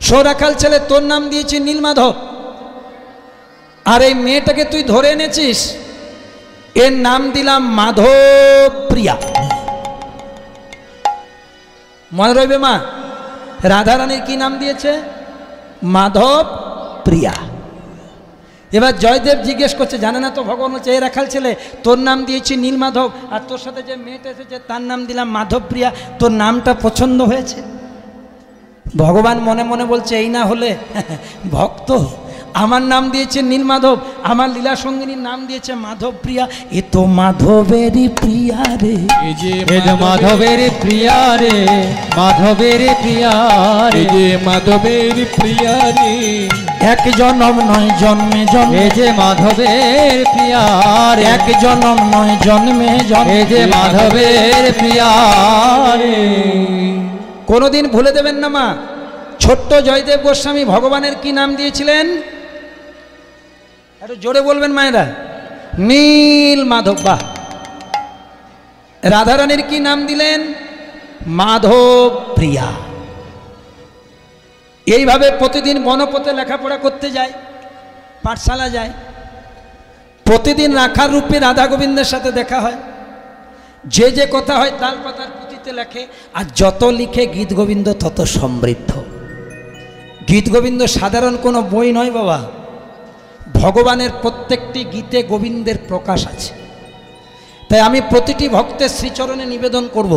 সৌরাখাল ছেলে, তোর নাম দিয়েছি নীলমাধব, আর এই মেয়েটাকে তুই ধরে এনেছিস, এর নাম দিলাম মাধবপ্রিয়া। মনে রইবে মা, রাধারানীর কি নাম দিয়েছে? মাধবপ্রিয়া। এবার জয়দেব জিজ্ঞেস করছে, জানে না তো ভগবান বলছে এই রাখাল ছেলে তোর নাম দিয়েছি নীলমাধব, আর তোর সাথে যে মেয়েটা এসেছে তার নাম দিলাম মাধবপ্রিয়া, তোর নামটা পছন্দ হয়েছে? ভগবান মনে মনে বলছে এই না হলে ভক্ত, আমার নাম দিয়েছে নীলমাধব, আমার লীলা সঙ্গিনীর নাম দিয়েছে মাধবপ্রিয়া, এ তো মাধবেরই প্রিয়া রে, এই যে মাধবের প্রিয়া রে, মাধবের প্রিয়া রে, এই যে মাধবের প্রিয়া রে, এক জনম নয় জন্মে জন্মে, এই যে মাধবের প্রিয়া রে, এক জনম নয় জন্মে জন্মে, এই যে মাধবের প্রিয়া রে। কোনোদিন ভুলে দেবেন না মা, ছোট্ট জয়দেব গোস্বামী ভগবানের কি নাম দিয়েছিলেন? একটু জোরে বলবেন মায়েরা, নীল মাধব। বাহ। রাধারানীর কি নাম দিলেন? মাধবপ্রিয়া। এইভাবে প্রতিদিন বনপথে লেখাপড়া করতে যায়, পাঠশালা যায়, প্রতিদিন রাখার রূপে রাধা গোবিন্দের সাথে দেখা হয়, যে যে কথা হয় তাল পাতার পুঁথিতে লেখে, আর যত লিখে গীত গোবিন্দ তত সমৃদ্ধ। গীত গোবিন্দ সাধারণ কোনো বই নয় বাবা, ভগবানের প্রত্যেকটি গীতে গোবিন্দের প্রকাশ আছে। তাই আমি প্রতিটি ভক্তের শ্রীচরণে নিবেদন করব,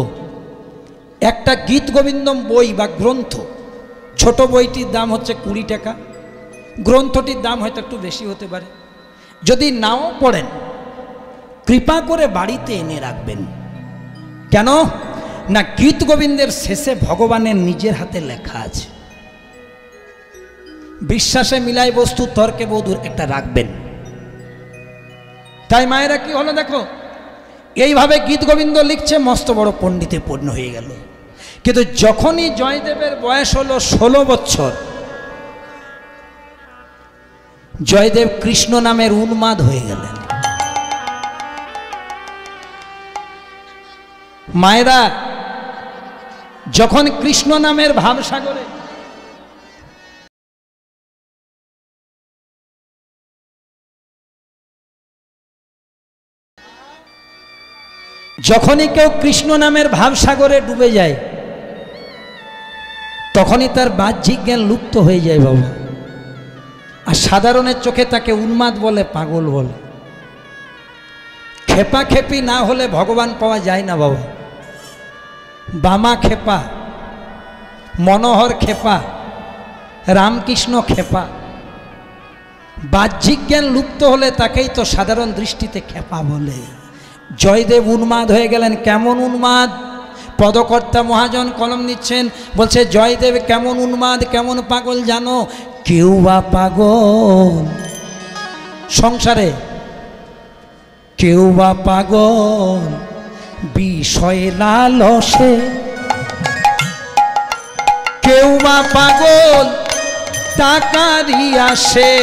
একটা গীত গোবিন্দম বই বা গ্রন্থ, ছোট বইটির দাম হচ্ছে 20 টাকা, গ্রন্থটির দাম হয়তো একটু বেশি হতে পারে। যদি নাও পড়েন কৃপা করে বাড়িতে এনে রাখবেন। কেন না গীত গোবিন্দের শেষে ভগবানের নিজের হাতে লেখা আছে। বিশ্বাসে মিলাই বস্তু তর্কে বধুর একটা রাখবেন। তাই মায়েরা কি হলো দেখো, এইভাবে গীত গোবিন্দ লিখছে, মস্ত বড় পণ্ডিতে পূর্ণ হয়ে গেল। কিন্তু যখনই জয়দেবের বয়স হলো 16 বছর, জয়দেব কৃষ্ণ নামের উন্মাদ হয়ে গেলেন। মায়েরা যখন কৃষ্ণ নামের ভাবসাগরে যখনই কেউ কৃষ্ণ নামের ভাবসাগরে ডুবে যায়, তখনই তার বাহ্যিক জ্ঞান লুপ্ত হয়ে যায় বাবা। আর সাধারণের চোখে তাকে উন্মাদ বলে, পাগল বলে। খেপা খেপি না হলে ভগবান পাওয়া যায় না বাবা। বামা খেপা, মনোহর খেপা, রামকৃষ্ণ খেপা, বাহ্যিক জ্ঞান লুপ্ত হলে তাকেই তো সাধারণ দৃষ্টিতে খেপা বলে। জয়দেব উন্মাদ হয়ে গেলেন। কেমন উন্মাদ? পদকর্তা মহাজন কলম নিচ্ছেন, বলছে জয়দেব কেমন উন্মাদ, কেমন পাগল জানো? কেউ বা পাগল সংসারে, কেউ বা পাগল বিষয় লালসে, কেউ বা পাগল টাকারই আসে,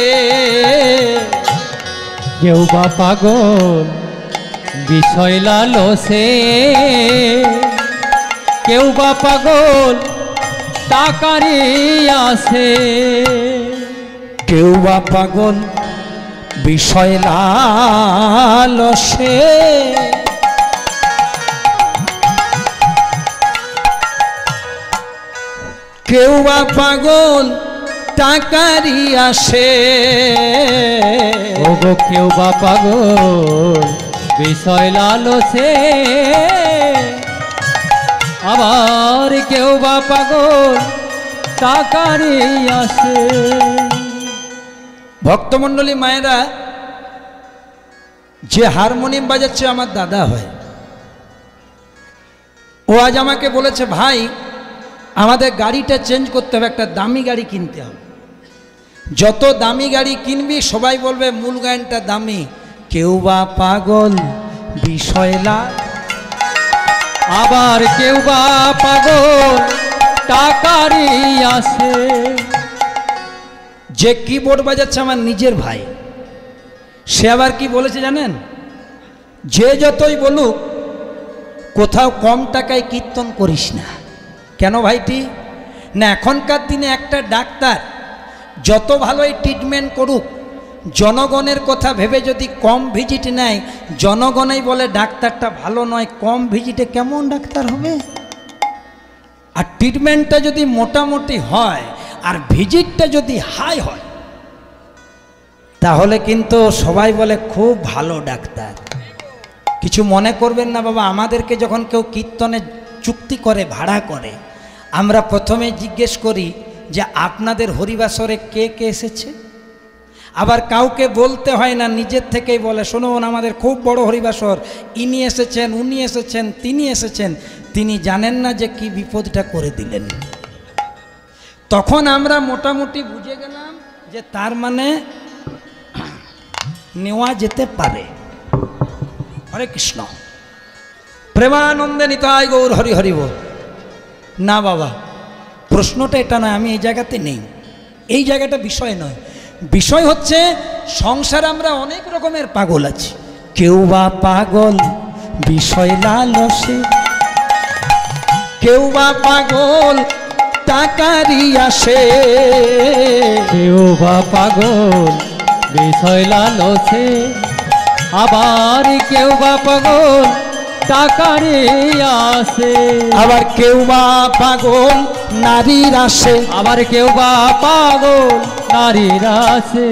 কেউ বা পাগল বিষয় লালসে, কেউ বা পাগল টাকারই আসে, কেউ বা পাগল বিষয় লালসে, কেউ বা পাগল টাকারই আসে। ওগো কেউ বা পাগল বিষয় লালসে, আবার কেউ বা পাগল টাকারই আসে। ভক্তমণ্ডলী মায়েরা, যে হারমোনিয়াম বাজাচ্ছে আমার দাদা হয়, ও আজ আমাকে বলেছে ভাই আমাদের গাড়িটা চেঞ্জ করতে হবে, একটা দামি গাড়ি কিনতে হবে। যত দামি গাড়ি কিনবি সবাই বলবে মূল গানটা দামি। কেউ বা পাগল বিষয় লাল, আবার কেউ বা পাগল টাকারই আসে। যে কিবোর্ড বাজাচ্ছে আমার নিজের ভাই, সে আবার কি বলেছে জানেন? যে যতই বলুক কোথাও কম টাকায় কীর্তন করিস না। কেন ভাইটি? না এখনকার দিনে একটা ডাক্তার যত ভালোই ট্রিটমেন্ট করুক, জনগণের কথা ভেবে যদি কম ভিজিট নেয়, জনগণই বলে ডাক্তারটা ভালো নয়, কম ভিজিটে কেমন ডাক্তার হবে? আর ট্রিটমেন্টটা যদি মোটামুটি হয় আর ভিজিটটা যদি হাই হয়, তাহলে কিন্তু সবাই বলে খুব ভালো ডাক্তার। কিছু মনে করবেন না বাবা, আমাদেরকে যখন কেউ কীর্তনে চুক্তি করে, ভাড়া করে, আমরা প্রথমে জিজ্ঞেস করি যে আপনাদের হরিবাসরে কে কে এসেছে। আবার কাউকে বলতে হয় না, নিজের থেকেই বলে শুনুন আমাদের খুব বড় হরিবাসর, ইনি এসেছেন, উনি এসেছেন, তিনি এসেছেন। তিনি জানেন না যে কি বিপদটা করে দিলেন। তখন আমরা মোটামুটি বুঝে গেলাম যে তার মানে নেওয়া যেতে পারে। হরে কৃষ্ণ, প্রেমানন্দে নিতাই গৌর হরি হরি বল। না বাবা, প্রশ্নটা এটা নয়, আমি এই জায়গাতে নেই, এই জায়গাটা বিষয় নয়। বিষয় হচ্ছে সংসার আমরা অনেক রকমের পাগল আছি। কেউ বা পাগল বিষয় লালসে, কেউ বা পাগল টাকারই আসে, কেউ বা পাগল বিষয় লালসে, আবার কেউ বা পাগল টাকারে আসে, আবার কেউ বা পাগল নারীর আসে, আবার কেউ বা পাগল নারীর আসে।